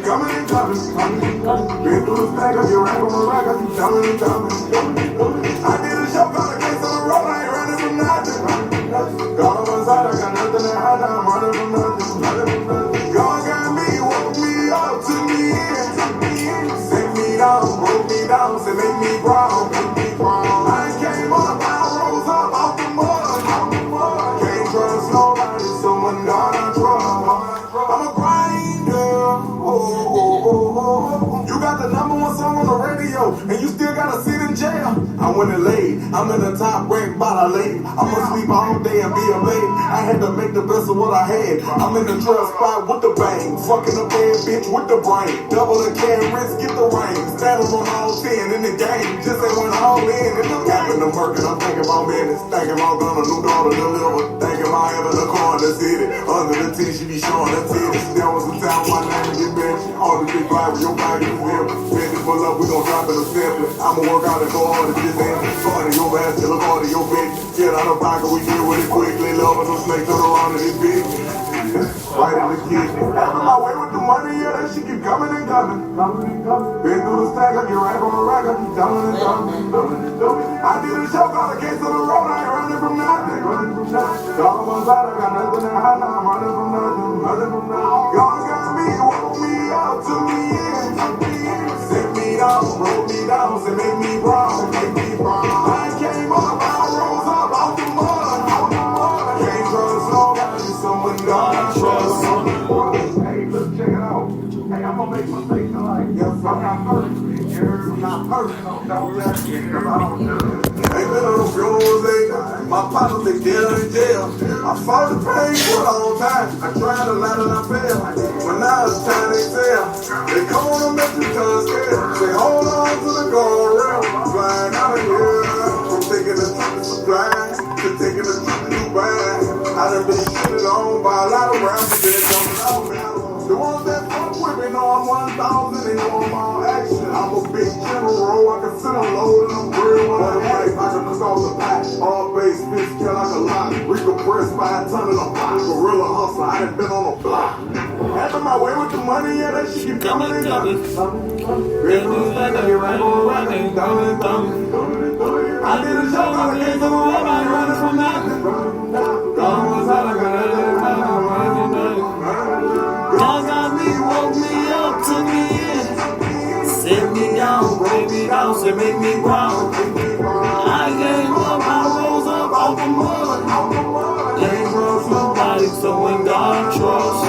keep coming and coming. Been through the stack, I get right on the rack, I keep coming and coming. I did a show called A Case on the Road, I ain't running from nothing. Got on one side, I got nothing to hide, I'm running from nothing. God got me, woke me up, took me in. Set me down, broke me down, said make me proud. I came up, I rose up off the mud. Can't trust nobody, someone God I trust. I'm a grinder. You got the number one song on the radio, and you still gotta sit in jail. I went and laid, I'm in the top rank by the lake. I'ma sleep all day and be a babe. I had to make the best of what I had. I'm in the trust spot with the bang, fucking a bad bitch with the brain. Double the carrots, get the rain. Status on all 10 in the game, just ain't went all in. It look happen to murk, and I'm thinking about business. Thinking about gun, a new daughter deliver. Thinking about having a car in the city. Under the tea, she be showing her titties. There was a time my name get mentioned. All the big fly with your bag is here. Bitch, pull up, we gon' drop in a simple. I'ma work out and go hard to this end. Hard to your ass, still hard to your bitch. Get out of pocket, we deal with it quickly. Love us, some snakes turn around in this bitch. Right in the kitchen. Having my way with the money, yeah, that shit keep coming and coming. Been through the stack, I get right on the rack, I keep coming and coming. I did a show called A Case on the Road, I ain't running from nothing. All on one side, I got nothing to hide, now I'm running from nothing. God got me, woke me up, took me in. Set me down, broke me down, said make me proud. I came up, I rose up off the mud. Can't trust nobody, someone God I trust. Hey, look, check it out. Hey, I'm gonna make mistakes in life. Yes, I'm not perfect. I'm not perfect. Ain't been on the funerals, my partners, they dead in jail. I fought the pain for a long time. I tried a lot and I failed. But now it's time they tell. They come on and make you turn scared. They hold on to the guardrail. Flying out of here. From taking the trip to supply to taking the trip to Dubai. I done been shitted on by a lot of rappers that coming out, man. The ones that fuck with me know I'm 1,000, they know I'm all action. I'm a big general, I can sit alone and I'm real when I'm right. I can call the pack, all base, bitch, kill like a lot. Recompressed by a ton of the block. Gorilla hustler, I done been on a block. Having my way with the money, yeah, that shit keep coming and coming. Been through the stack, I get right on the rack, I keep coming and coming. I did a show, got a case on the road, I ain't running from nothing. Gone on one side, I got nothing to hide, I'm running from nothing. God got me, woke me up, took me in. Set me down, break me down, said make me proud. I gave up, I rose up off the mud. Ain't trust nobody, so when God trusts.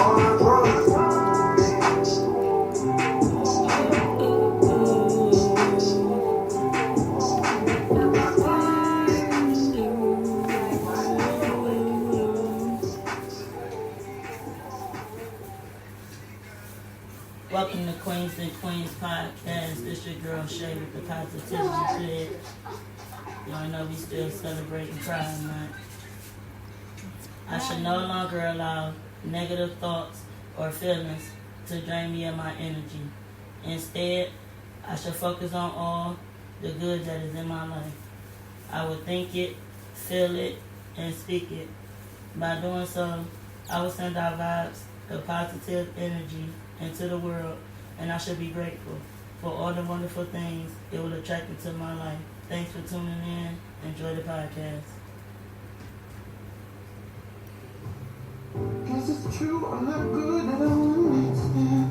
Welcome to Queens and Queens Podcast. This your girl Shay with the Positivity Pledge. Y'all know we still celebrating Pride Month. I should no longer allow negative thoughts or feelings to drain me of my energy. Instead, I should focus on all the good that is in my life. I will think it, feel it, and speak it. By doing so, I will send out vibes of positive energy into the world, and I should be grateful for all the wonderful things it will attract into my life. Thanks for tuning in. Enjoy the podcast. Guess it's true, I'm not good at understand.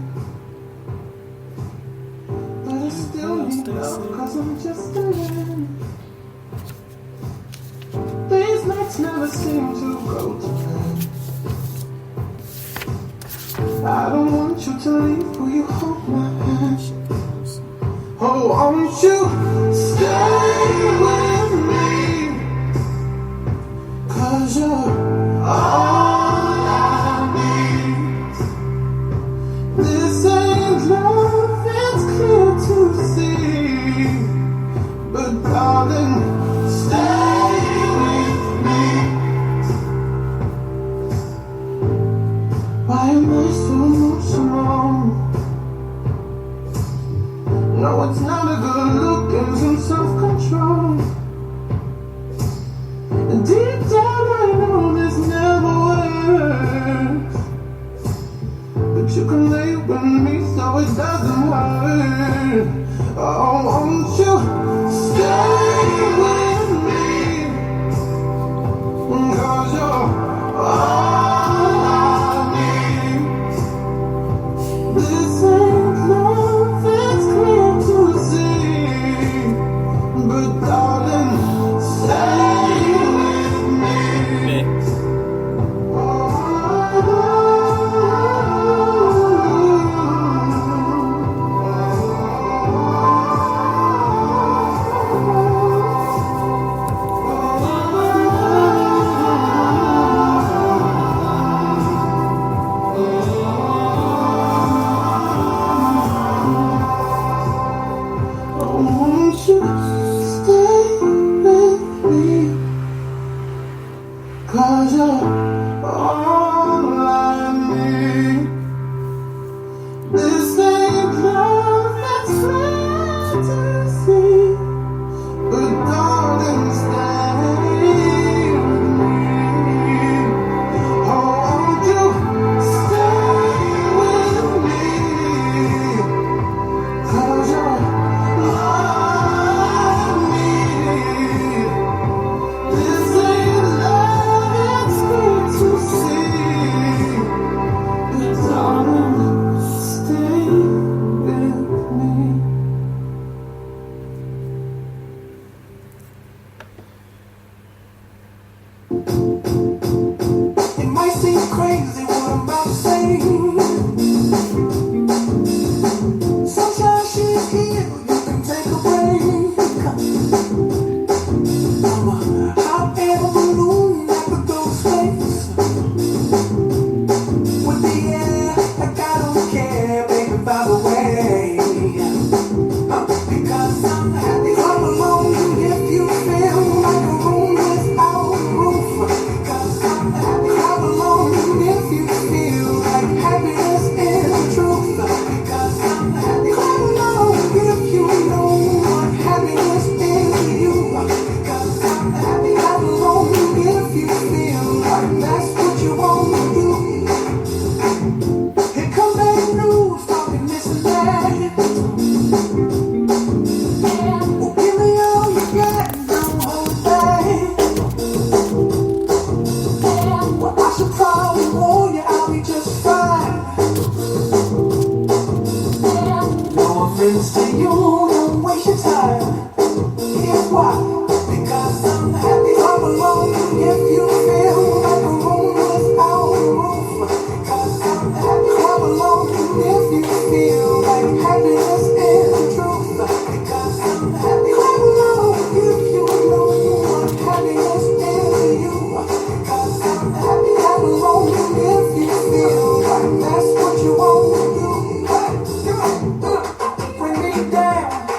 But I still need love, cause I'm just a man. These nights never seem to go to plan. I don't want you to leave, will you hold my hand? Oh, won't you stay with me? Cause you're all I need. This ain't love, it's clear to see. But darling, stay with me. Why am I so emotional? No, it's not a good look and some self-control. with me so it doesn't hurt. Oh, won't you stay with me? 'Cause you're all I need. This ain't love, it's clear to see. But darling, stay with me. Won't you stay with me? 'Cause you're all I need. This ain't love, it's fantasy. But darling, stay with me. Oh, won't you stay with me? 'Cause you're all I need. This ain't love, it's good to see. But darling, stay with me. It might seem crazy what I'm about to say. Sunshine, she's here, you can take a break. I'm a hot air balloon that could go to space. With the air, like I don't care, baby, by the way. Because I'm happy. Come along if you feel like a room without a roof. Because I'm happy. Come along if you feel like happiness is the truth. Because I'm happy. Come along if you know what happiness is to you. Because I'm happy. Come along if you feel like that's what you want to do. Here come bad news talking this and that. Well, give me all you got, don't hold it back. Well, I should probably warn you, I'll be just fine. No offense to you, don't waste your time. Here's why. Because I'm happy. Come along if you feel like a room without a roof. Because I'm happy. Come along if you feel like happiness is the truth. Because I'm happy. Come along if you know what happiness is to you. Because I'm happy. Come along if you feel like that's what you want to do. Hey, come on, bring me down.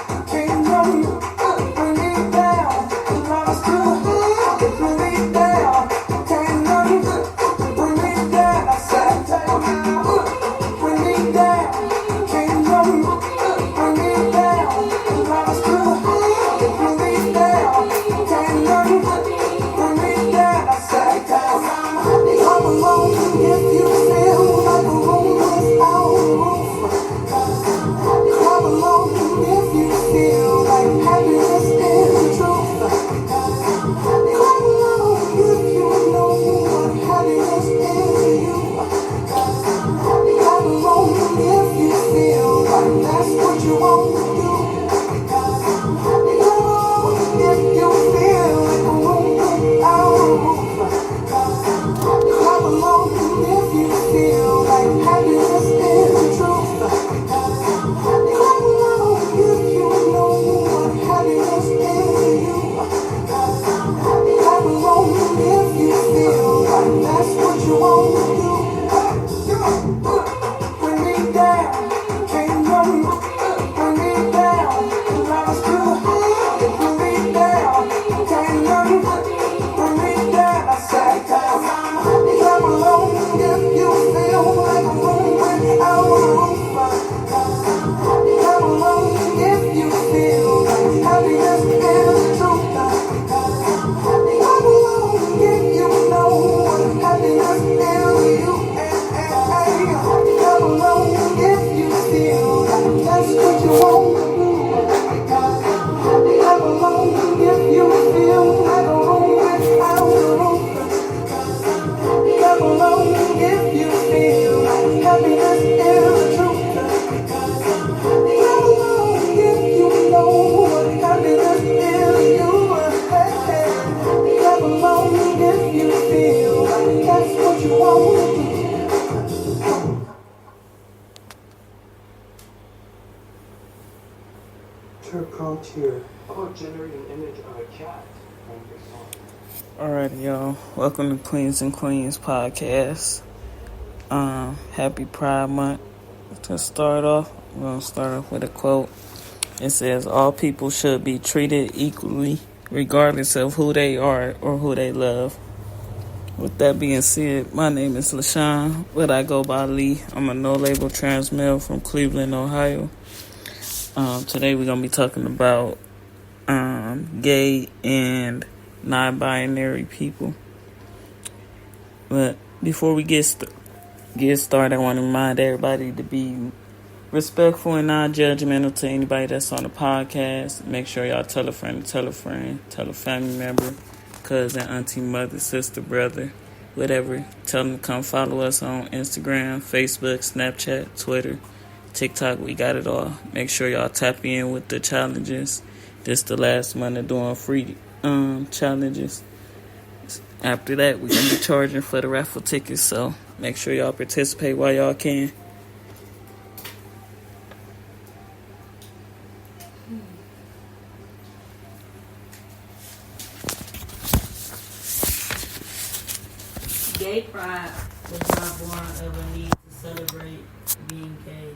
Here. Oh, generate an image of a cat on your phone. Alrighty, y'all. Welcome to Queens and Queens podcast. Happy Pride Month. To start off, we're going to start off with a quote. It says, all people should be treated equally, regardless of who they are or who they love. With that being said, my name is LaShawn, but I go by Lee. I'm a no-label trans male from Cleveland, Ohio. Today we're going to be talking about gay and non-binary people. But before we get started, I want to remind everybody to be respectful and non-judgmental to anybody that's on the podcast. Make sure y'all tell a friend, tell a family member, cousin, auntie, mother, sister, brother, whatever. Tell them to come follow us on Instagram, Facebook, Snapchat, Twitter, TikTok. We got it all. Make sure y'all tap in with the challenges. This the last month of doing free challenges. After that, we're going to be charging for the raffle tickets, so make sure y'all participate while y'all can. Gay pride was not born of a need to celebrate being gay,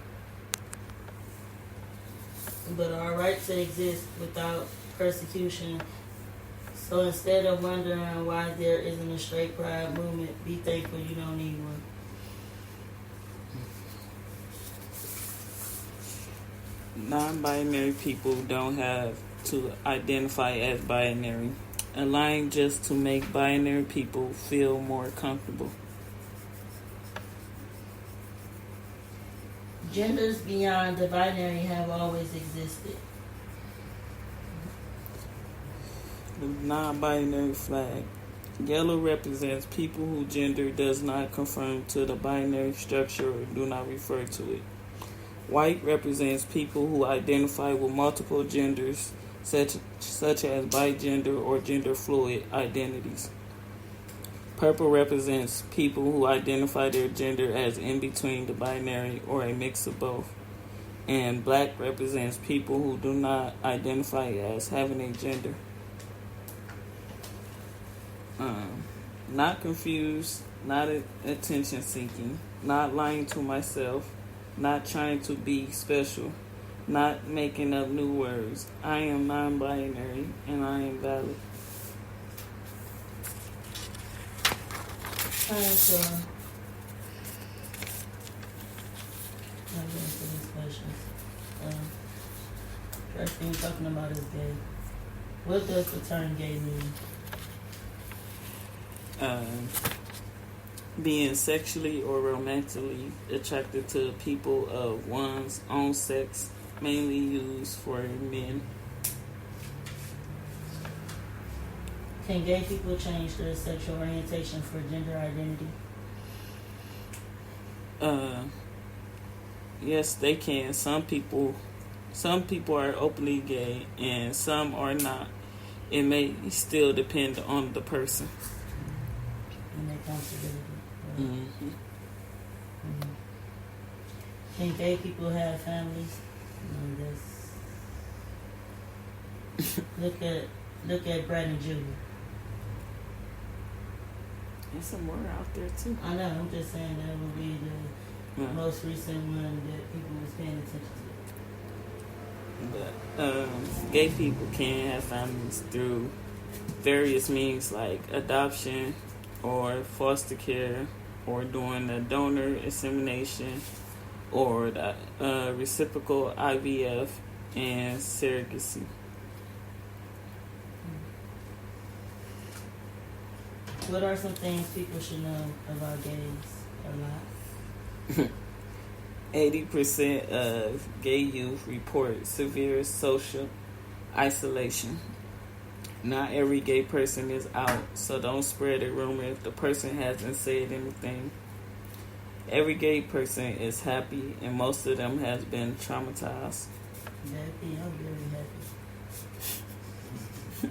but our right to exist without persecution. So instead of wondering why there isn't a straight pride movement, be thankful you don't need one. Non-binary people don't have to identify as binary, allowing just to make binary people feel more comfortable. Genders beyond the binary have always existed. The non-binary flag. Yellow represents people whose gender does not conform to the binary structure or do not refer to it. White represents people who identify with multiple genders, such as bigender or gender fluid identities. Purple represents people who identify their gender as in between the binary or a mix of both. And black represents people who do not identify as having a gender. Not confused, not attention seeking, not lying to myself, not trying to be special, not making up new words. I am non-binary and I am valid. Alright, so I'll get into these questions. First thing we're talking about is gay. What does the term gay mean? Being sexually or romantically attracted to people of one's own sex, mainly used for men. Can gay people change their sexual orientation for gender identity? Yes, they can. Some people are openly gay and some are not. It may still depend on the person. And their comfortability. Right? Mm-hmm. Can gay people have families? Look at Brandon Jr. There's some more out there too. I know. I'm just saying that would be the most recent one that people was paying attention to. But gay people can have families through various means like adoption or foster care or doing the donor insemination or the reciprocal IVF and surrogacy. What are some things people should know about gays or not? 80% of gay youth report severe social isolation. Not every gay person is out, so don't spread a rumor if the person hasn't said anything. Every gay person is happy, and most of them has been traumatized. Happy, I'm very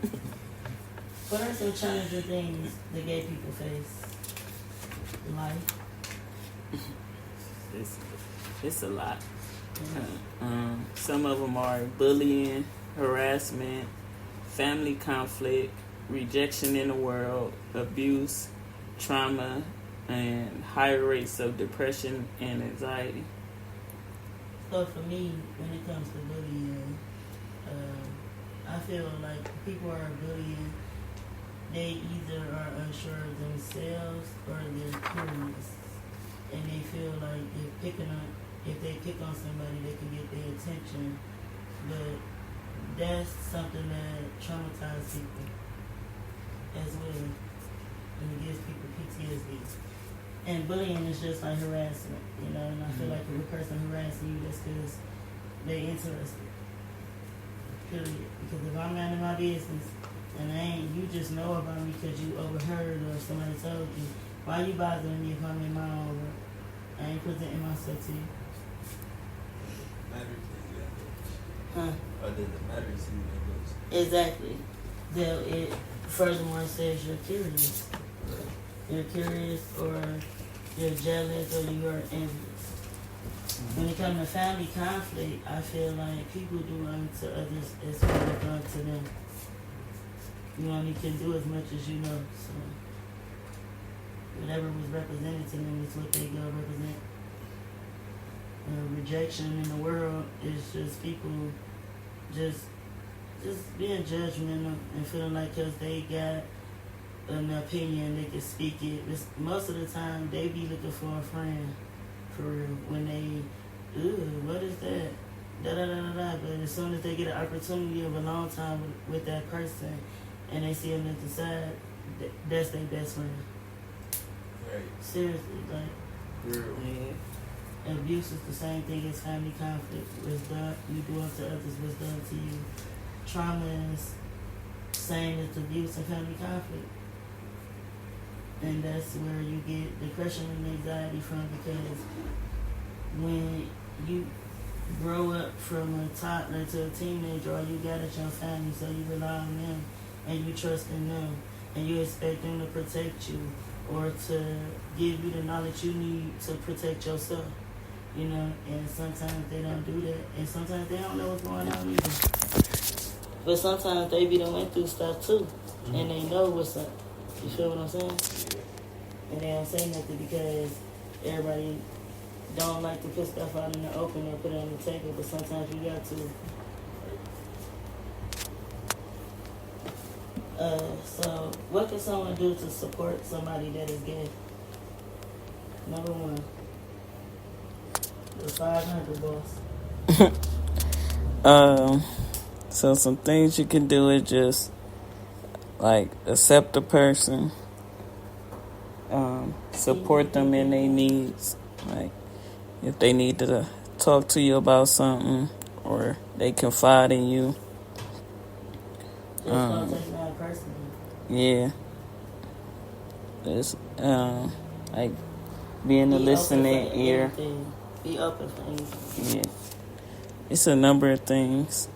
happy. What are some challenging things the gay people face in life? It's a lot. some of them are bullying, harassment, family conflict, rejection in the world, abuse, trauma, and higher rates of depression and anxiety. So for me, when it comes to bullying, I feel like people are bullying. They either are unsure of themselves or they're curious, and they feel like if they pick on somebody, they can get their attention. But that's something that traumatizes people as well, and it gives people PTSD. And bullying is just like harassment, you know. And I feel like if a person harassing you, that's because they interested. Period. Because if I'm not in my business and you just know about me because you overheard or somebody told you, why you bothering me if I'm in my own world? I ain't presenting myself to you. Matter to you that much. Huh? Or does it matter to you that much? Exactly. It furthermore says you're curious. You're curious, or you're jealous, or you are envious. When it comes to family conflict, I feel like people do unto others as well as done to them. You only can do as much as you know. So whatever was represented to them is what they go represent. Rejection in the world is just people just being judgmental and feeling like because they got an opinion, they can speak it. Most of the time, they be looking for a friend, for real. When they, what is that? Da-da-da-da-da. But as soon as they get an opportunity of a long time with that person, and they see them at the side, that's their best friend. Right. Seriously, like, Real. yeah. Abuse is the same thing as family conflict. What's done, you do unto others, what's done to you. Trauma is same as abuse and family conflict. And that's where you get depression and anxiety from, because when you grow up from a toddler to a teenager, all you got is your family, so you rely on them and you trust in them and you expect them to protect you or to give you the knowledge you need to protect yourself, you know. And sometimes they don't do that, and sometimes they don't know what's going on either. But sometimes they be done went through stuff too, and they know what's up. You feel what I'm saying? And they don't say nothing because everybody don't like to put stuff out in the open or put it on the table, but sometimes you got to. So what can someone do to support somebody that is gay? Number one, the 500 boss. So some things you can do is just like accept the person, support them in their needs. Like if they need to talk to you about something or they confide in you. Just don't take that personally. Yeah. It's like being a listening ear. Be open for anything. Yeah. It's a number of things.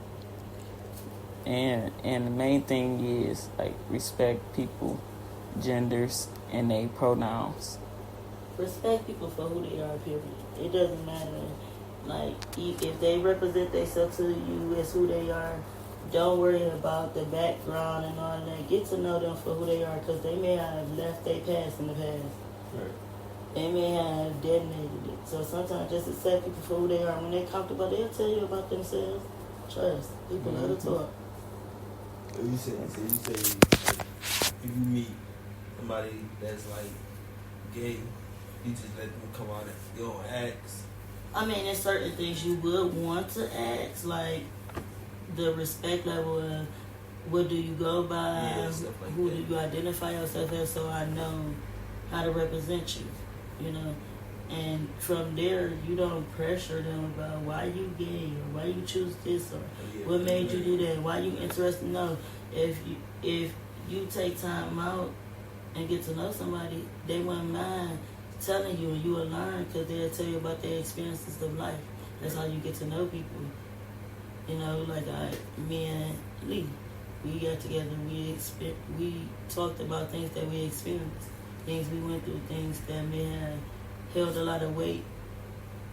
And the main thing is like respect people, genders, and their pronouns. Respect people for who they are, period. It doesn't matter. Like, if they represent themselves to you as who they are, don't worry about the background and all that. Get to know them for who they are, because they may have left their past in the past. Right. They may have detonated it. So sometimes just accept people for who they are. When they're comfortable, they'll tell you about themselves. Trust. People love to talk. You say like, if you meet somebody that's like gay, you just let them come out and you don't ask. I mean, there's certain things you would want to ask, like the respect level of what do you go by, Stuff like who that. do you identify yourself as, so I know how to represent you, you know. And from there, you don't pressure them about why you gay or why you choose this or what made you do that, why you interested. No, if you take time out and get to know somebody, they won't mind telling you, and you will learn, because they'll tell you about their experiences of life. That's how you get to know people. You know, like me and Lee, we got together. We talked about things that we experienced, things we went through, things that may have held a lot of weight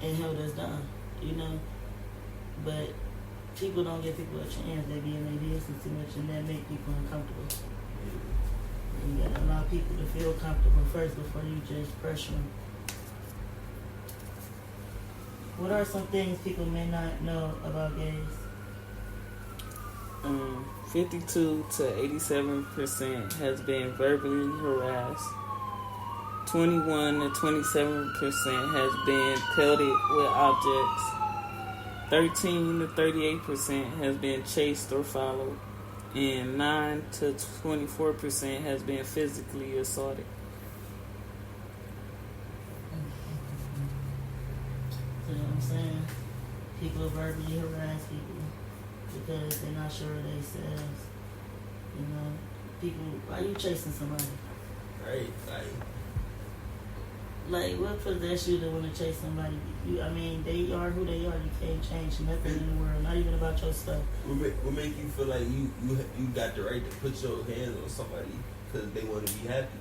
and held us down, you know. But people don't give people a chance. They be in their business too much, and that make people uncomfortable. You gotta allow people to feel comfortable first before you just pressure them. What are some things people may not know about gays? 52 to 87% has been verbally harassed. 21 to 27% has been pelted with objects. 13 to 38% has been chased or followed. And 9 to 24% has been physically assaulted. You know what I'm saying? People verbally harass people because they're not sure of themselves. You know, people, why you chasing somebody? Right, Like, what possessed you to want to chase somebody? I mean, they are who they are. You can't change nothing in the world, not even about your stuff. What make you feel like you got the right to put your hands on somebody because they want to be happy?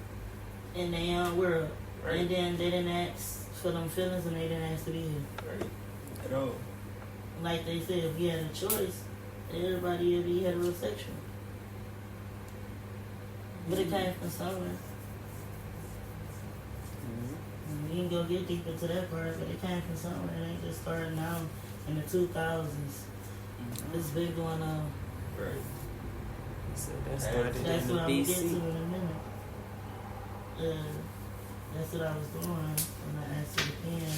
In their own world. Right. And then they didn't ask for them feelings and they didn't ask to be here. Right. At all. Like they said, if you had a choice, everybody would be heterosexual. But it came from somewhere. We can go get deep into that part, but it came from somewhere. It ain't just starting now in the 2000s. It's been going on. Right. So that started That's in what the I'm going to get to BC. in a minute. That's what I was doing when I asked you again.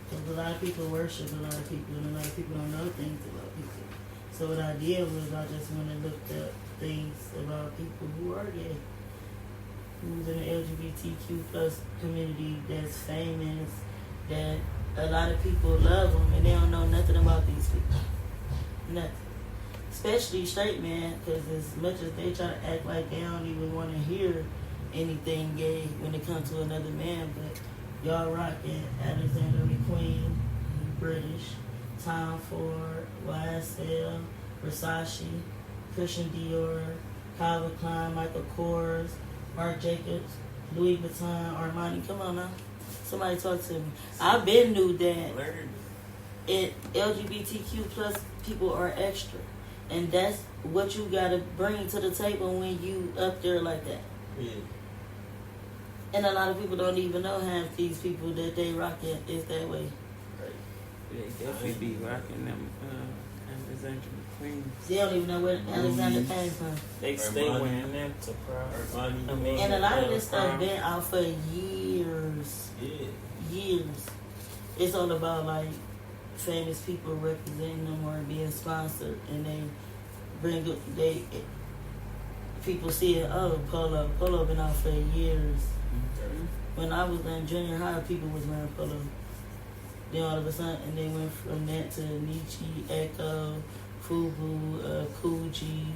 Because a lot of people worship a lot of people, and a lot of people don't know things about people. So what I did was I just went and looked up things about people who are gay, who's in the LGBTQ plus community that's famous, that a lot of people love them, and they don't know nothing about these people. Nothing. Especially straight men, because as much as they try to act like they don't even want to hear anything gay when it comes to another man, but y'all rocking Alexander McQueen, British, Tom Ford, YSL, Versace, Christian Dior, Calvin Klein, Michael Kors, Marc Jacobs, Louis Vuitton, Armani. Come on now. Somebody talk to me. I've been knew that LGBTQ plus people are extra. And that's what you got to bring to the table when you up there like that. Yeah. And a lot of people don't even know half these people that they rocking is that way. Right. They definitely be rocking them Alexander McQueen. They don't even know where Alexander came from. They stay Armani. wearing them to proud. Armani. I mean, And a lot of this stuff prom. been out for years. Yeah. Years. It's all about like famous people representing them or being sponsored, and they bring up people see it. Oh, Polo been out for years. When I was in junior high, people was wearing Polo. Then all of a sudden, and they went from that to Nietzsche, Echo, Fubu, Coogee,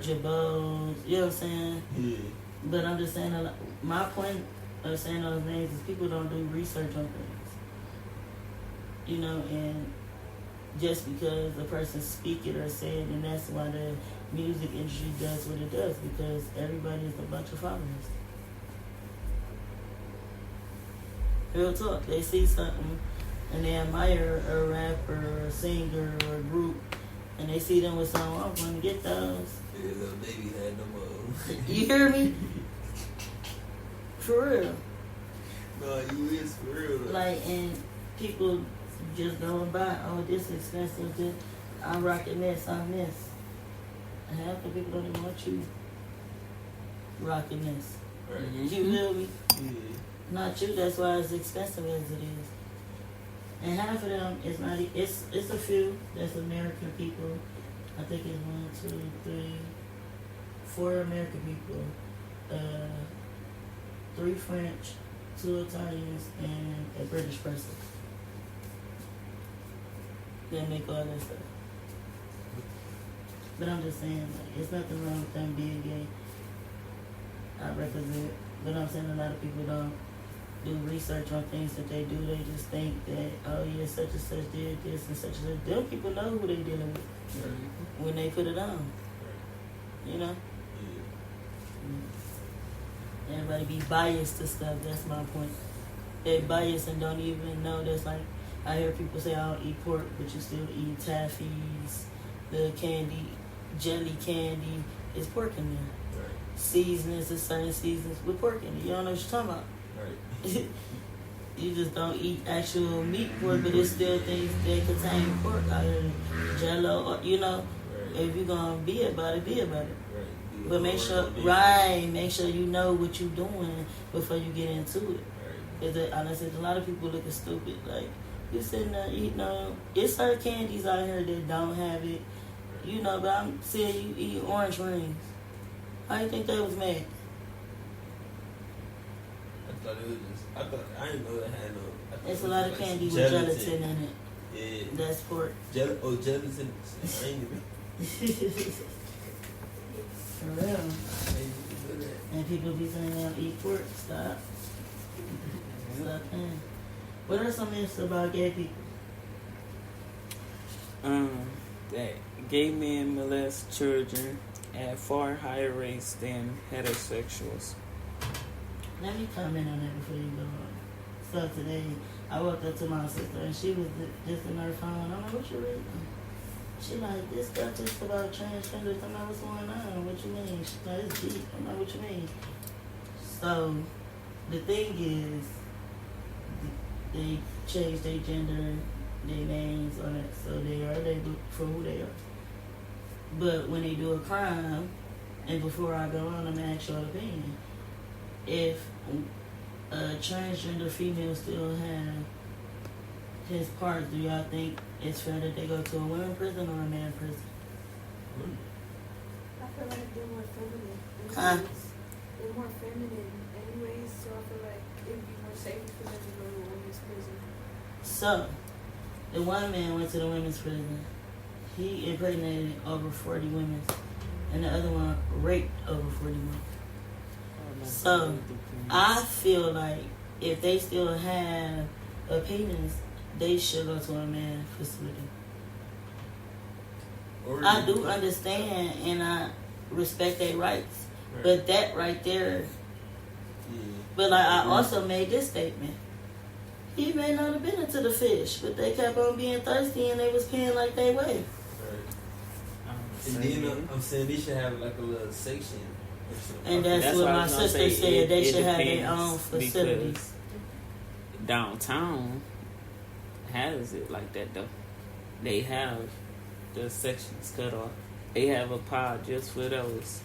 Jabot. You know what I'm saying? Yeah. But I'm just saying, my point of saying those names is people don't do research on things. You know, and just because a person speak it or say it, and that's why the music industry does what it does, because everybody is a bunch of followers. Real talk. They see something and they admire a rapper or a singer or a group, and they see them with something, I'm going to get those. Yeah, little baby had them You hear me? For real. No, you is for real though. Like, and people just going by, oh, this is expensive, this, I'm rocking this, I'm this. And half the people don't even want you rocking this. Right. You feel me? Yeah. Not you, that's why it's expensive as it is. And half of them is not, it's a few that's American people. I think it's 1, 2, 3, 4 American people, 3 French, 2 Italians, and a British person. They make all that stuff. But I'm just saying, like, it's nothing wrong with them being gay. I represent, but I'm saying a lot of people don't do research on things that they do. They just think that, oh yeah, such and such did this and such and such. Them people know who they dealing with when they put it on. You know? Yeah. Everybody be biased to stuff. That's my point. They biased and don't even know. That's like, I hear people say I don't eat pork, but you still eat taffies, the candy, jelly candy. It's pork in there. Right. Seasonings, there's certain seasons with pork in it. You don't know what you're talking about. Right. You just don't eat actual meat pork, but it's still things that contain pork. Out here, Jello, or, you know. Right. If you're gonna be about it, be about it. Right. But make sure, make sure you know what you're doing before you get into it. Right. Is honestly, a lot of people looking stupid. Like, you sitting there eating, it's certain candies out here that don't have it. You know, but I'm seeing you eat orange rings. How you think they was made? I didn't know it had no. It's a lot of like candy with gelatin in it. Yeah. That's pork. Gelatin. I ain't even. For real. And people be saying they don't eat pork. Stop. Stop playing. What are some myths about gay people? That gay men molest children at far higher rates than heterosexuals. Let me comment on that before you go on. So today, I walked up to my sister and she was just in her phone. I'm like, what you reading? She like, this stuff just about transgenders. I'm like, what's going on? What you mean? She's like, it's deep. I'm like, what you mean? So, the thing is, they change their gender, their names on it, so they are labeled for who they are. But when they do a crime, and before I go on, I'm going to ask your opinion. If a transgender female still have his parts, do y'all think it's fair that they go to a women prison or a man prison? I feel like they're more feminine. Huh? They're more feminine anyways, so I feel like it would be more safe for them to go to a women's prison. So, the one man went to the women's prison. He impregnated over 40 women, and the other one raped over 40 women. So, I feel like if they still have a penis, they should go to a man facility. I do understand and I respect their rights, Right. but that right there. Yeah. But like I also made this statement. He may not have been into the fish, but they kept on being thirsty and they was paying like they weigh. And then I'm saying they should have like a little section. Or something. And that's what why I my was gonna sister say, said. They it should have their depends, own facilities. because downtown has it like that though. They have the sections cut off. They have a pod just for those.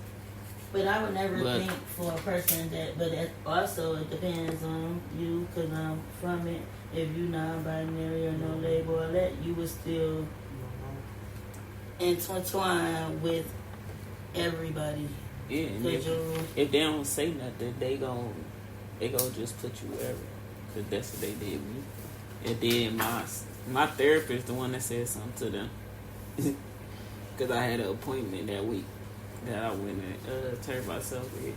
But I would never But- think for a person that, but it also it depends on you, because I'm from it. If you non-binary or no label or that, you would still intertwine with everybody. Yeah, and 'Cause if they don't say nothing, they gon' just put you wherever. Cause that's what they did me. And then my therapist, the one that said something to them, cause I had an appointment that week that I went and turned myself with.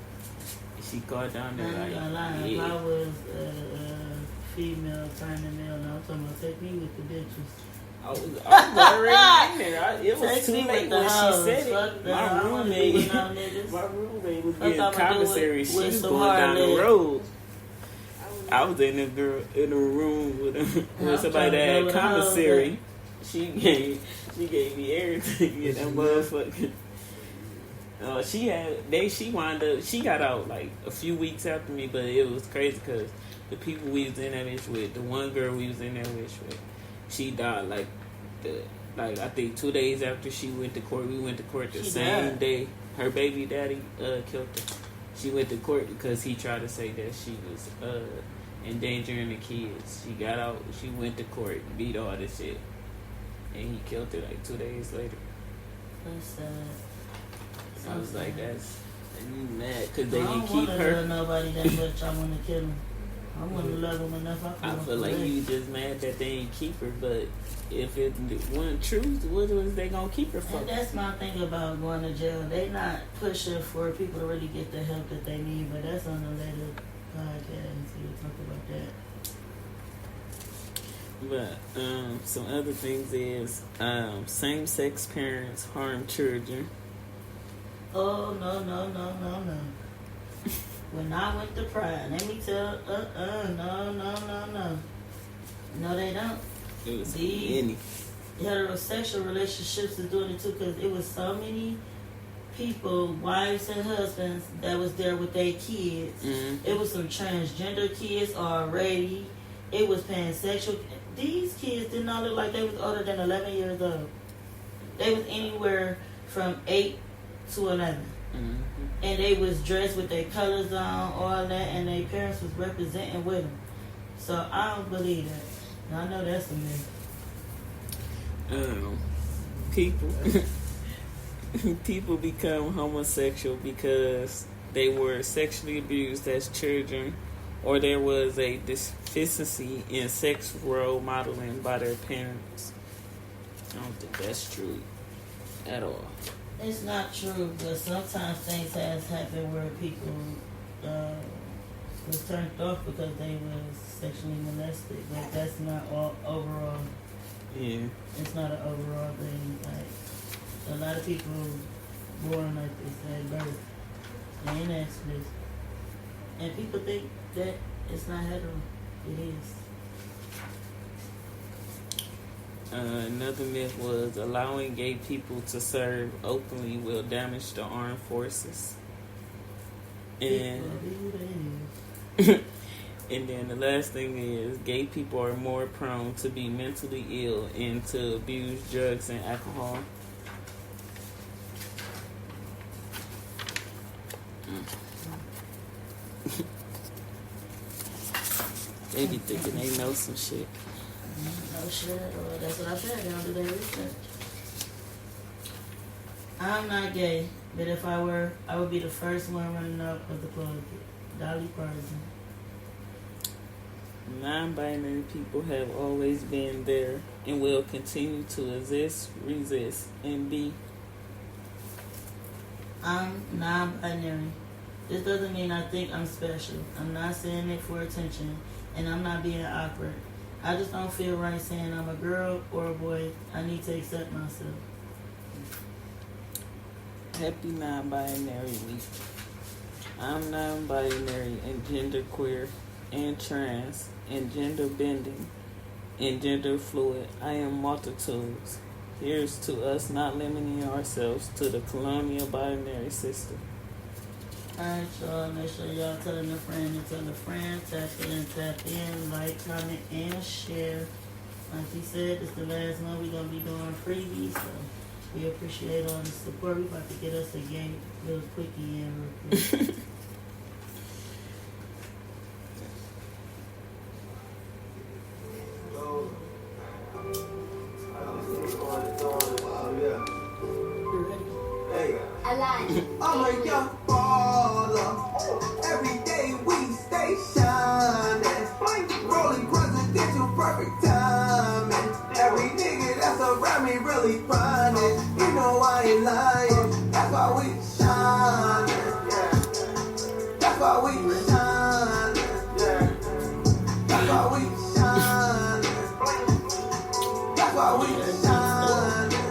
She called down there I ain't gonna lie, like, if I yeah. was a female turning male, now I'm talking about take me with the bitches. I was already in there. It was Take too me late with the when hoes. she said Fuck it. that. I My wanna be with no roommate, niggas. my roommate was Fuck getting I'ma do commissary. with She was some going hard down the legs. road. I I was in the room with I'm somebody trying to that know had what the hell commissary. She gave me everything in that motherfucker. She got out like a few weeks after me, but it was crazy because the people we was in that bitch with, the one girl we was in that bitch with, she died like I think 2 days after she went to court. We went to court the She same died. day. Her baby daddy killed her. She went to court because he tried to say that she was endangering the kids. She got out. She went to court, beat all this shit, and he killed her like 2 days later. That's sad. I was like, that's you mad because I they don't didn't keep want to her. love nobody that much. I want to kill them. I want to love them enough. I feel like you just mad that they ain't keep her, but if it wasn't true, what was they gonna keep her for? And that's my thing about going to jail. They not pushing for people to really get the help that they need, but that's on a later podcast. We'll talk about that. But some other things is same-sex parents harm children. Oh, no. When I went to Pride, let me tell, no. No, they don't. It was These- any. Heterosexual relationships is doing it too, because it was so many people, wives and husbands, that was there with their kids. It was some transgender kids already. It was pansexual. These kids did not look like they was older than 11 years old. They was anywhere from 8 to 11. And they was dressed with their colors on, all that, and their parents was representing with them. So I don't believe that. Now, I know that's a myth. People people become homosexual because they were sexually abused as children, or there was a deficiency in sex role modeling by their parents. I don't think that's true at all. It's not true, but sometimes things has happened where people was turned off because they was sexually molested. But that's not all overall. Yeah. It's not an overall thing. Like, a lot of people born like this at birth. They ain't asked this. And people think that it's not hetero. It is. Another myth was allowing gay people to serve openly will damage the armed forces. And and then the last thing is gay people are more prone to be mentally ill and to abuse drugs and alcohol. They be thinking they know some shit. No shit. Well, that's what I said. They don't do their research. I'm not gay, but if I were, I would be the first one running out of the closet. Dolly Parton. Non-binary people have always been there and will continue to exist, resist, and be. I'm non-binary. This doesn't mean I think I'm special. I'm not saying it for attention, and I'm not being awkward. I just don't feel right saying I'm a girl or a boy. I need to accept myself. Happy non-binary week. I'm non-binary and genderqueer and trans and gender bending and gender fluid. I am multitudes. Here's to us not limiting ourselves to the colonial binary system. Alright, y'all. Make sure y'all telling a friend and tell a friend. Tap in, like, comment, and share. Like he said, it's the last one. We're going to be doing freebies, so we appreciate all the support. We about to get us a game little quickie in real quick. I'm a young baller. Every day we stay shining. Rolling presidential perfect timing. Every nigga that's around me really grinding. You know I ain't lying. That's why we shining. That's why we shining. That's why we shining. That's why we shining.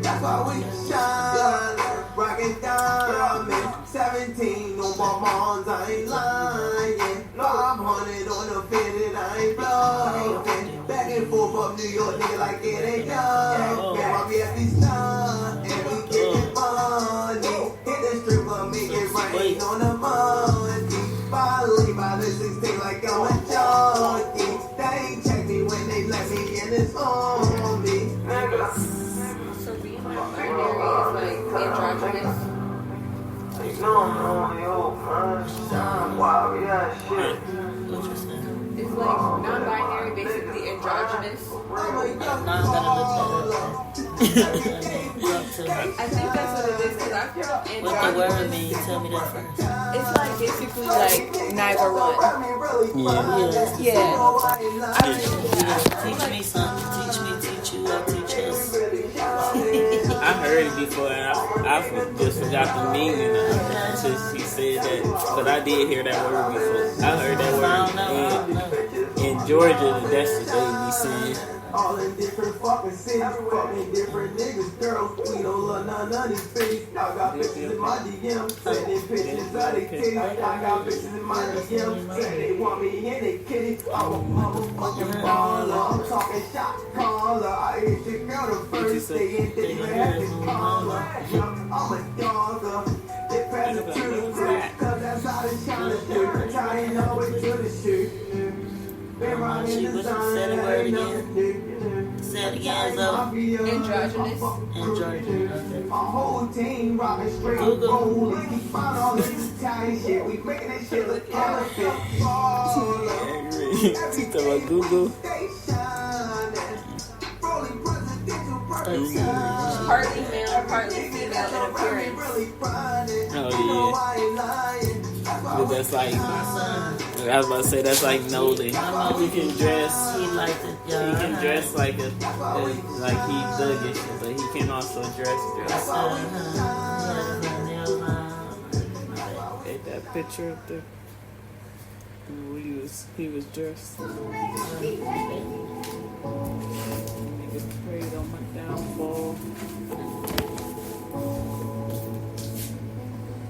That's why we shining. Rockin' diamond, 17 on my bonds, I ain't lying. 500 on the fitted, I ain't blowing. Back and forth up New York, nigga, like it ain't done. Man, my BFB stunt, and we getting money. Hit the strip club, make it rain on the money. Finally, by the 16, like I'm a junkie. They ain't check me when they let me in this homie. So being non-binary is like androgynous. It's like non-binary, basically androgynous. Nah, I'm gonna look that up. I think that's what it is because I've heard What the word androgynous. mean? Tell me that first. It's like basically like neither one. Yeah. Teach me something. Teach me, teach you, I'll teach us. I heard it before and I just forgot the meaning of it until she said that. But I did hear that word before. I heard that word. I don't know. Georgia, that's what they be saying. All in different fucking cities, fucking different niggas, girls. We don't love none of these bitches. I got bitches in my DM, sending pictures of their titties. I got bitches in my DM, saying they want me in their kitty. I'm a motherfucking baller. I'm talking shot caller. I hit your girl the first day and didn't even have to call her. I'm a dogger. They pass it to the group, cause that's how they trying to do. Trying always to the shoot. She was said the word again. Say it again, though. Androgynous. Androgynous. My whole team rockin' straight gold. We keep on all this Italian shit. We making that shit look counterfeit. She talking about Google. Partly male, partly female in appearance. Oh yeah. But that's like, I was about to say that's like Nolan. He can dress. He liked it, He can dress like he thuggish, but he can also dress. Hey, that picture up there. He was dressed. Nigga prayed on my downfall.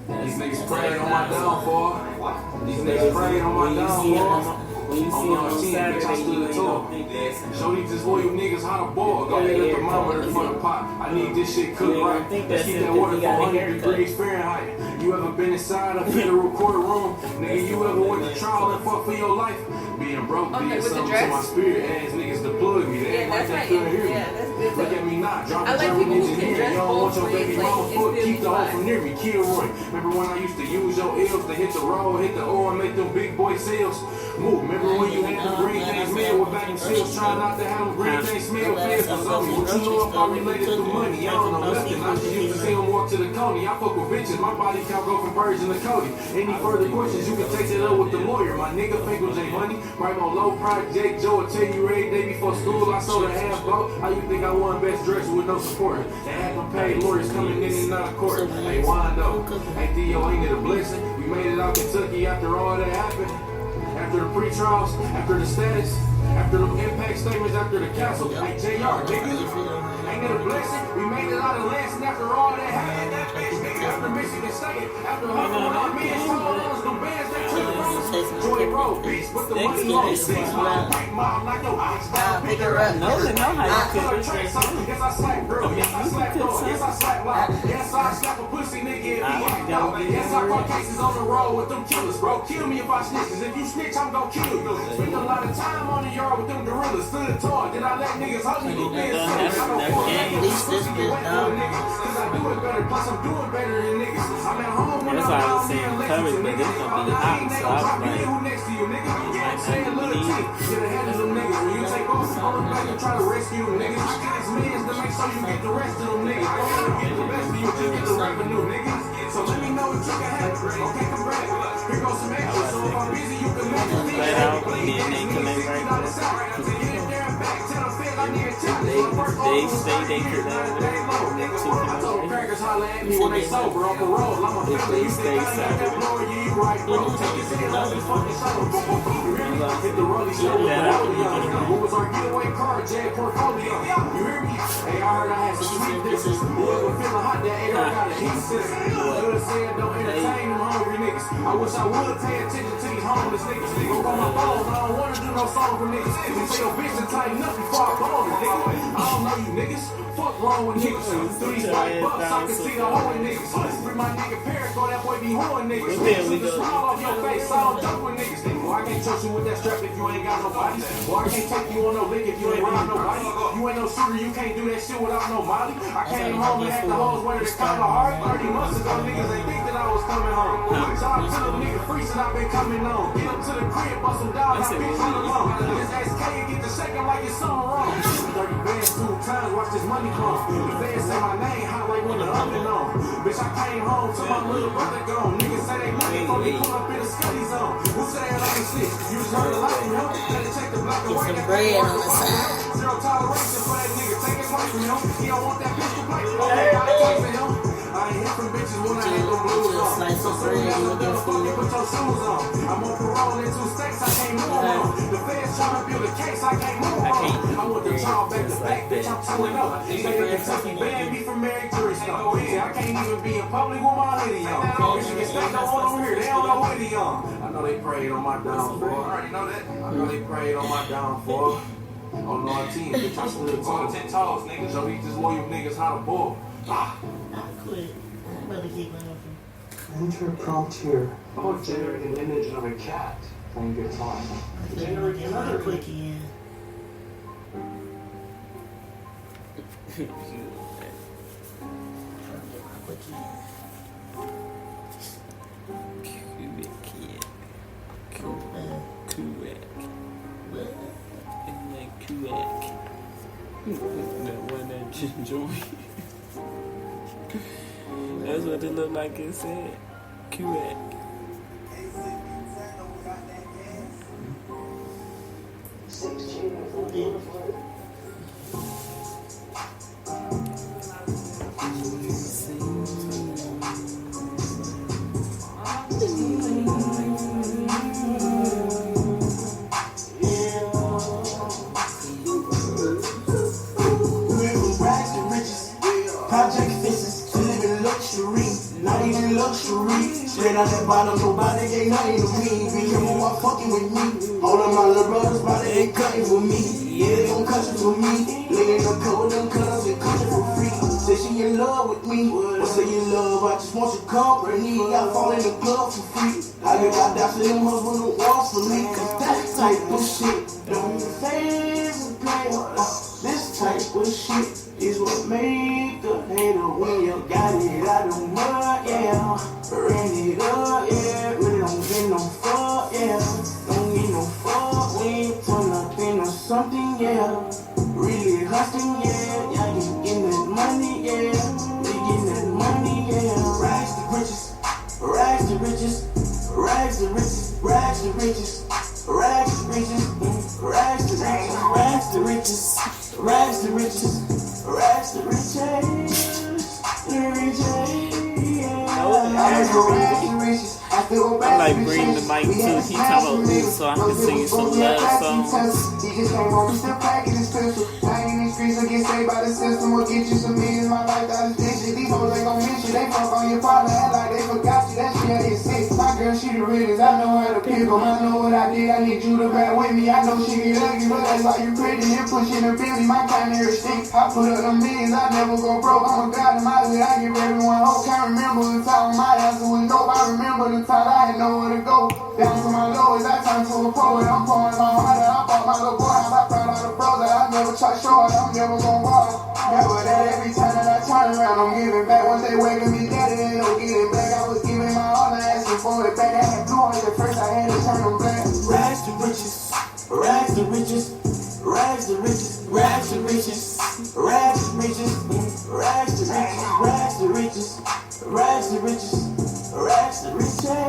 These niggas praying on my downfall. These niggas praying on my downfall. When you see him on Saturday, you ain't gonna think that. Show these loyal niggas how to ball. Go ahead at the thermometer for the pot. I need this shit cooked right. Let's keep that water 400 degrees Fahrenheit. You ever been inside a federal courtroom? Nigga, you ever went to trial and fought for your life? Being broke did something to my spirit ass niggas to plug me. They act like they couldn't hear me. Look at me not. Drop a German engineer. You don't want your baby mama foot. Keep the hoe from near me. Kilroy. Remember when I used to use your L's to hit the road, hit the O, and make them big boy sales? Move. Remember when you had them green things made with vacuum seals, trying not to have them green things smell fast for something? What you know if I related to money? I don't know nothing. I just used to see them walk to the coney. I fuck with bitches. My body count go from Virgin to Cody. Any further questions, you can take it up with the lawyer. My nigga Finkel J Money. Right on low project. Joe will tell you every day before school I sold a half boat. How you think I won best dress with no support? They had them paid lawyers coming in and out of court. Hey, Wando. Hey, Theo, ain't it a blessing? We made it out Kentucky after all that happened. After the pre-trials, after the status, after the impact statements, after the council. Hey, JR, nigga, ain't it a blessing? We made it out of Lansing after all that happened. That bitch, nigga, after Michigan State, after huffing on our men, showing us them bands, they took the roads. Joy Road, bitch, but the money long. Six mile, right mile, like your eyes. Pick her up. No, they know how you cook it. Yes, I slap girl. Yes, I slap dog. Yes, I slap loud. Yes, I slap a pussy nigga if he act out. Yes, I caught cases on the road with them killers, bro. Kill me if I snitch. If you snitch, I'm gon' kill you. Spend a lot of time on the yard with them gorillas. Stood tall. Did I let niggas hold me? Who been serious? I don't fall back. Cause I do it better. Plus, I'm doing better than niggas. I'm at home when That's I'm why I was out saying there covered, but niggas. this gonna be hot, so I was like, Who next to you, nigga? Yeah, saying little T. Get ahead of them niggas. When you take off, I'm back and try to rescue them niggas. I get his mans to make sure you get the rest of them niggas. Don't ever get the best of you, just get the revenue, niggas. So let me know what you can have. Okay, congrats. Here goes some extra. So if I'm busy, you can make me. flat out, and then they connect right there. They say they connect there. I told crackers holler at me when they sober on parole. I'm a family, you stay inside that blower, yeah, you right, bro. Take his head off his fucking show. Hit the rollie show with the rollie. What was our getaway car, Jag portfolio? You hear me? Hey, I heard I had some sweet dishes. Boy, was feeling hot that air, I got a heat system. Good said, don't entertain them hungry niggas. I wish I would pay attention to these homeless niggas. Go on my phone, I don't wanna do no song for niggas. You say your bitch to tighten up before I bone it, nigga. I don't know you niggas. Fuck wrong with niggas. Through these white bucks, I can see the hole in niggas. Bring my nigga Paris, go that boy be hoeing niggas. Keep the smile off your face, I don't joke with niggas. Boy, I can't trust you with that strap if you ain't got nobody. Boy, I can't take you on no lick if you ain't robbed nobody. You ain't no shooter, you can't do that shit without no molly. I came home and had the hoes where it's kinda hard. 30 months ago, niggas ain't think that I was coming home. Shout out to the nigga freezing, I've been coming on. Get up to the crib, bust some down, I bitch on the loan. This SK and get the shaking like it's something wrong. 30 bands 2 times, watch this money come. The fans say my name, hot like when the oven on. Bitch, I came home to my little brother gone. Niggas say they looking for me, pull up in the Scuddy zone. Who say I like shit? You just heard a lot from him. Better check the black and white. Some bread on the side. Zero toleration for that nigga. Take his life from him. He don't want that pistol plate. Okay, I ain't to him. I ain't hit from bitches when I had them blues on. So soon as I put your shoes on. I'm on parole in 2 states, I can't move on. The feds trying to build a case, I can't move I on. can't I want the job back just to like back, bitch, I'm that. 2-0. They say the Kentucky band be from Mary Tourist. I can't even be in public with my hoodie on. Michigan State don't want them here, they don't know what he on. I know they prayed on my downfall. I already know that. I know they prayed on my downfall. On our team, bitch, I stood 10 toes, nigga. So these just loyal niggas how to ball. I quit. I'm about to keep going. Enter prompt here. Oh, generate an image of a cat playing guitar. Generate Get another my quickie in. Get my quickie in. That one that just joined. That's what it looked like it said. QX. Project fixes to live in luxury, not even luxury. Straight out that bottom, nobody ain't nothing to me. Be careful while fucking with me. All of my little brothers, body ain't cutting for me. Yeah, they gon' cut you for me. Laying the code, them colors and cut you for free. Say she in love with me, but say you love, I just want your company. I fall in the club for free. I got down to them husband who wants for me. Cause that type of shit don't phase a player. This type of shit is what make a hater when you got it out the mud, yeah. Ran it up, yeah. Really don't get no fuck, yeah. Don't get no fuck, we ain't turn up into something, yeah. Really hustling, yeah. Yeah, you getting that money, yeah. We getting that money, yeah. Rags to riches, rags to riches, rags to riches, rags to riches, rags to riches, rags to riches, rags to riches, rags to riches, rags to riches, I like bringing the mic to he talking about this so I can sing some love songs. He just came on, still packing his pistol. I ain't in these streets, I get saved by the system. Will get you some millions, my life got is digit. These hoes ain't gon' miss you, they fuck on your partner, act like they forgot you. That shit ain't sick. My girl, she the realest, I know how to pick 'em. I know what I did, I need you to bear with me. I know she get ugly, but that's why you pretty and pushing the billy. My kind of her stink. I put up them millions, I never go broke. I'm a god in my hood, I give everyone hope. Can't remember the time my answer was dope. I remember the time I had nowhere to go. Down to my lowest, I turned to a poet. I'm pouring my heart out, I bought my little boy. I'm proud of the brother, I never try to show it. I'm never gon' walk. Never that every time that I turn around, I'm giving back. Once they waking me dead, it ain't no getting back. I was giving my all, I asking for it back. I had blue on it at first, I had to turn them black. Rags to riches, rags to riches, rags to riches, rags to riches, rags to riches, rags to riches, rags to riches, rags to riches, rags to riches,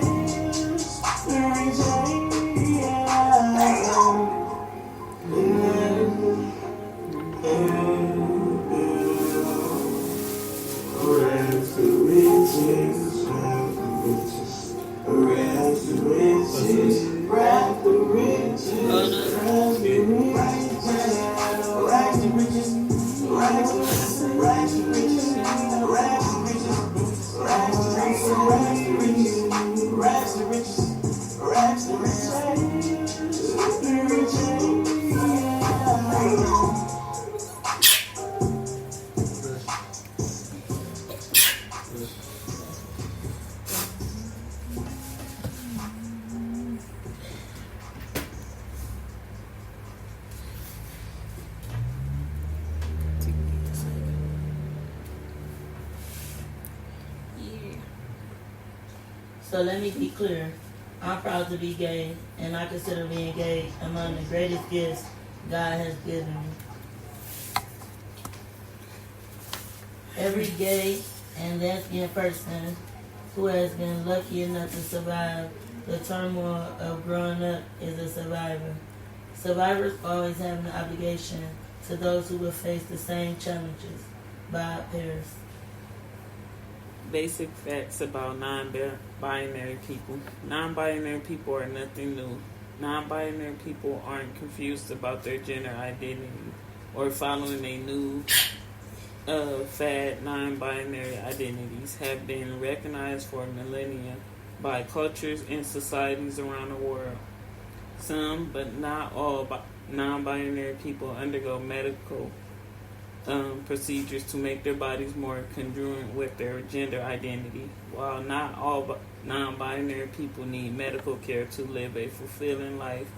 So let me be clear. I'm proud to be gay, and I consider being gay among the greatest gifts God has given me. Every gay and lesbian person who has been lucky enough to survive the turmoil of growing up is a survivor. Survivors always have an obligation to those who will face the same challenges. Bob Paris. Basic facts about non-binary people. Non-binary people are nothing new. non-binary people aren't confused about their gender identity or following a new fad. Non-binary identities have been recognized for millennia by cultures and societies around the world. Some, but not all, non-binary people undergo medical procedures to make their bodies more congruent with their gender identity. While not all non-binary people need medical care to live a fulfilling life,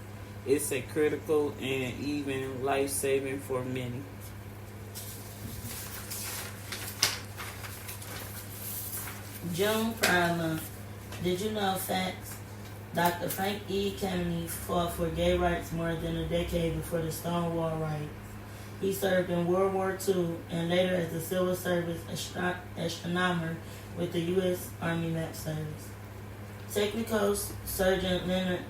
it's a critical and even life-saving for many. June Pride Month. Did you know facts? Dr. Frank E. Kennedy fought for gay rights more than a decade before the Stonewall Riots. He served in World War II and later as a Civil Service astronomer with the U.S. Army Map Service. Technical Sergeant Leonard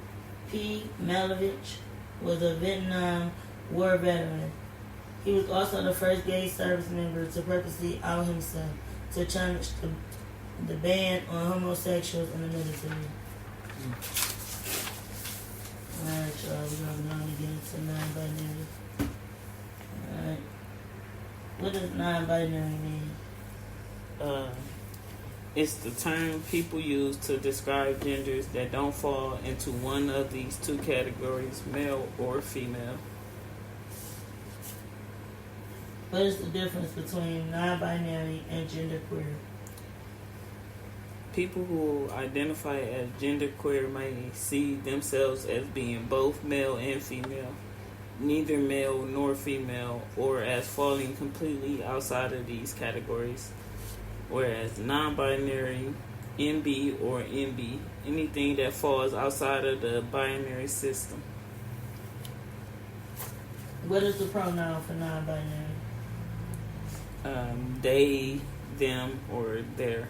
P. Malovich was a Vietnam War veteran. He was also the first gay service member to purposely out himself to challenge the ban on homosexuals in the military. Alright, y'all, we're going to get into non-binary. Alright. What does non-binary mean? It's the term people use to describe genders that don't fall into one of these two categories, male or female. What is the difference between non-binary and genderqueer? People who identify as genderqueer may see themselves as being both male and female, neither male nor female, or as falling completely outside of these categories. Whereas non-binary, NB or NB, anything that falls outside of the binary system. What is the pronoun for non-binary? They, them, or their.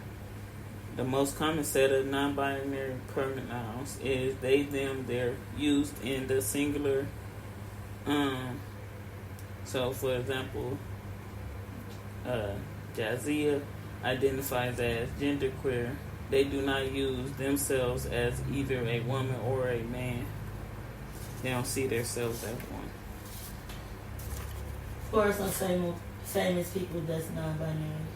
The most common set of non-binary pronouns is they, them, their, used in the singular. So, for example, Jazia identifies as genderqueer. They do not use themselves as either a woman or a man. They don't see themselves as one. Who are some famous people that's non-binary?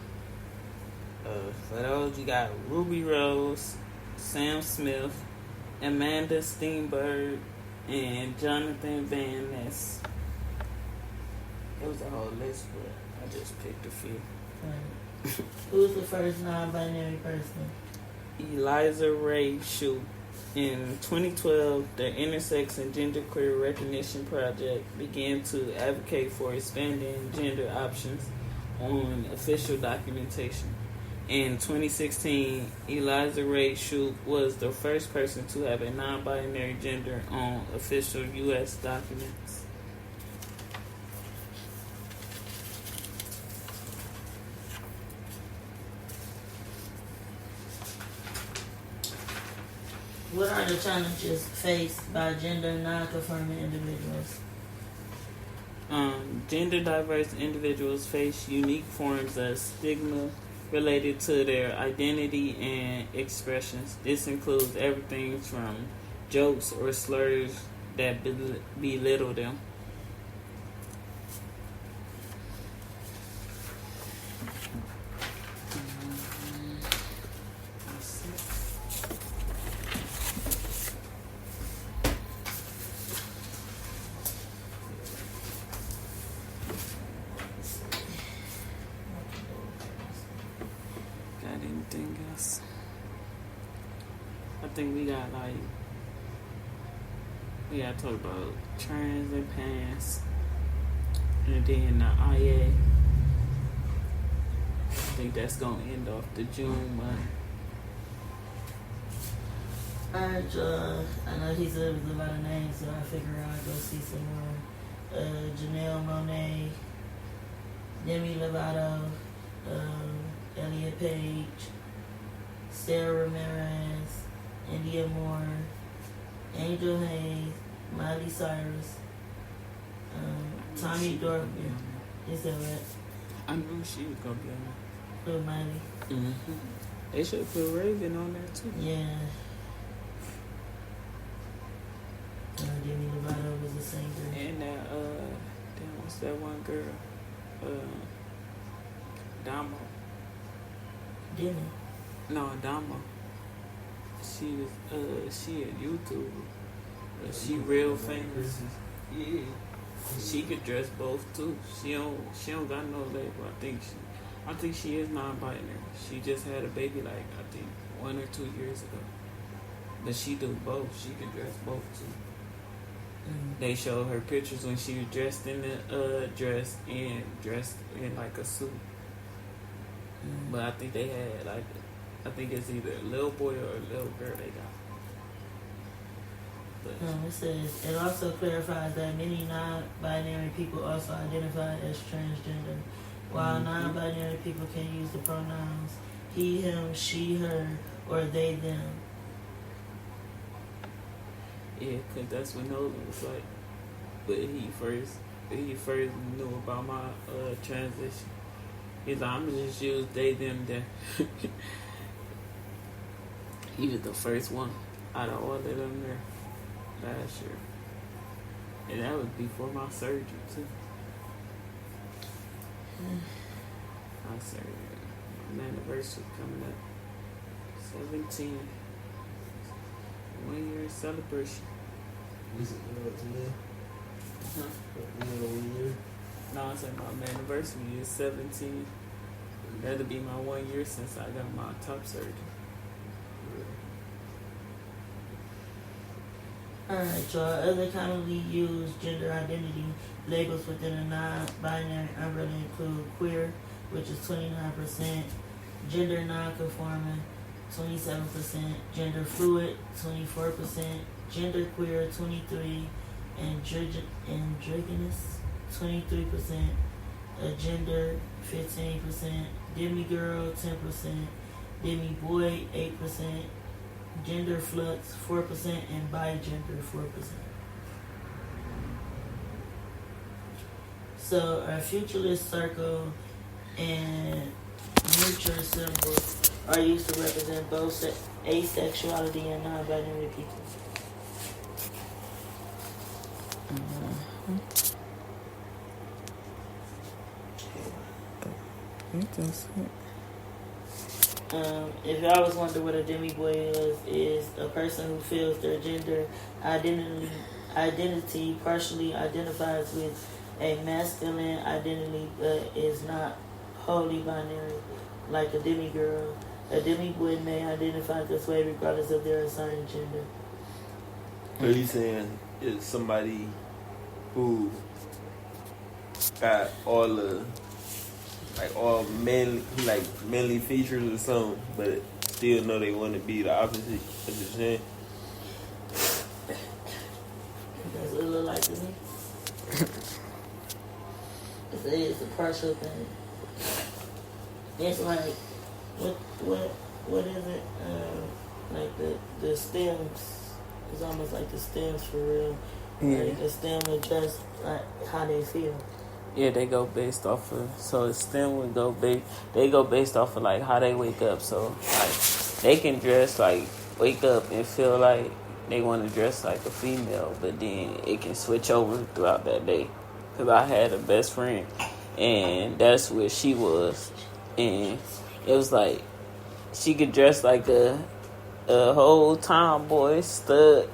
For those, you got Ruby Rose, Sam Smith, Amanda Steenberg, and Jonathan Van Ness. It was a whole list, but I just picked a few. Right. Who's the first non-binary person? Eliza Ray Shoup. In 2012, the Intersex and Genderqueer Recognition Project began to advocate for expanding gender options on official documentation. In 2016, Eliza Ray Shoup was the first person to have a non-binary gender on official U.S. documents. What are the challenges faced by gender non-conforming individuals? Gender diverse individuals face unique forms of stigma related to their identity and expressions. This includes everything from jokes or slurs that belittle them. Anything else? I think we gotta talk about trans and pants, and then the IA. I think that's gonna end off the June month. Alright, I know he said it was a lot of names, so I figure I'll go see some more. Janelle Monáe, Demi Lovato, Elliot Page, Sarah Ramirez, India Moore, Angel Hayes, Miley Cyrus, Tommy Dorgan. Is that right? I knew she was gonna be on Little Miley. there. Mm-hmm. They should put Raven on there too. Yeah. that one girl? Damo. Didn't No, Damo. She was she a YouTuber. She real famous. Yeah. She could dress both too. She don't got no label. I think she is non-binary. She just had a baby like I think 1 or 2 years ago. But she do both. She could dress both too. They showed her pictures when she was dressed in the dress and dressed in like a suit. But I think they had like I think it's either a little boy or a little girl they got. But it says it also clarifies that many non-binary people also identify as transgender, while non-binary people can use the pronouns he, him, she, her, or they, them. yeah, cause that's what Nolan was like. But he first knew about my transition. He's like, I'm gonna just use they, them, them. He was the first one out of all of them there last year. And that was before my surgery too. My surgery. My anniversary coming up. 17. 1 year celebration. Is it today? Huh? 1 year? No, I said my anniversary is 17. That'll be my 1 year since I got my top surgery. Alright, y'all. Other commonly used gender identity labels within a non-binary umbrella include queer, which is 29%, gender non-conforming, 27%, gender fluid, 24%, gender queer, 23%, androgynous, 23%, gender, 15%, demigirl, 10%, demi-boy, 8%, gender flux, 4%, and bigender, 4%. So our futurist circle and nurture symbols are used to represent both asexuality and non-binary people. If y'all was wondering what a demi-boy is a person who feels their gender identity partially identifies with a masculine identity but is not wholly binary, like a demigirl. A demi-boy may identify this way regardless of their assigned gender. Are you saying it's somebody who got all manly features or something, but still know they want to be the opposite of the gender? That's what it look like to me. It's a partial thing. It's like what is it? Like the stems. It's almost like the stems for real. Yeah. Like the stem adjusts like how they feel. Yeah, they go based off of, so the STEM would go they go based off of like how they wake up. So like they can dress like wake up and feel like they want to dress like a female, but then it can switch over throughout that day. Cause I had a best friend and that's what she was, and it was like she could dress like a whole tomboy stud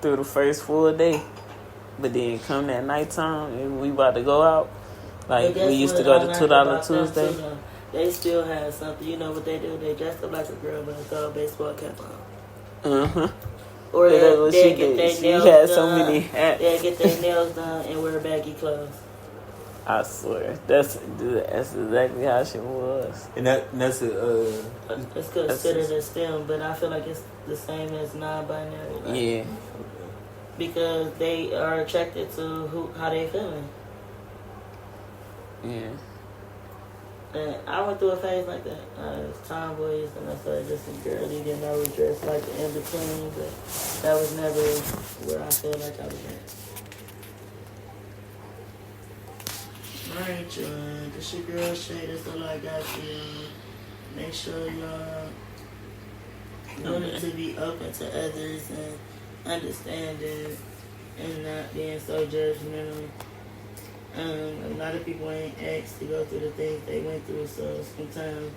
through the first full day. But then come that nighttime and we about to go out, like we used to go to $2 Tuesday. They still have something. You know what they do? They dress up like a girl but throw a baseball cap on. Uh-huh. Or Yeah, that's what they she get did. their She nails had done. so many hats. They get their nails done and wear baggy clothes. I swear, that's exactly how she was. And that's It's considered a STEM, but I feel like it's the same as non-binary. Like, Yeah. because they are attracted to how they feeling. Yeah. And I went through a phase like that. I was tomboys and I started dressing girly, then I would dress like in between, but that was never where I felt like I was at. Alright, y'all. This your girl Shay. That's all I got for y'all. Make sure y'all know to be open to others and understanding and not being so judgmental. A lot of people ain't asked to go through the things they went through, so sometimes,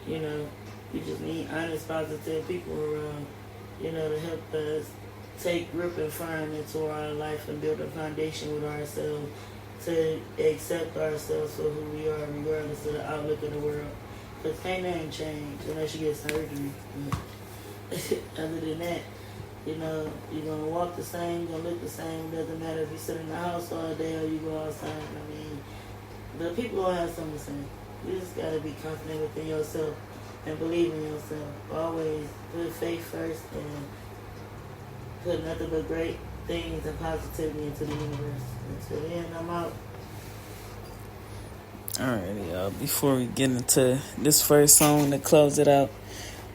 you know, we just need honest, positive people around, you know, to help us take grip and firm into our life and build a foundation with ourselves to accept ourselves for who we are, regardless of the outlook of the world. Because can't nothing change unless you get surgery. Other than that, you know, you're going to walk the same, you're going to look the same. It doesn't matter if you sit in the house all day or you go outside. I mean, the people going to have something to say. You just got to be confident within yourself and believe in yourself. Always put faith first and put nothing but great things and positivity into the universe. Until then, I'm out. Alright, y'all. Before we get into this first song to close it out,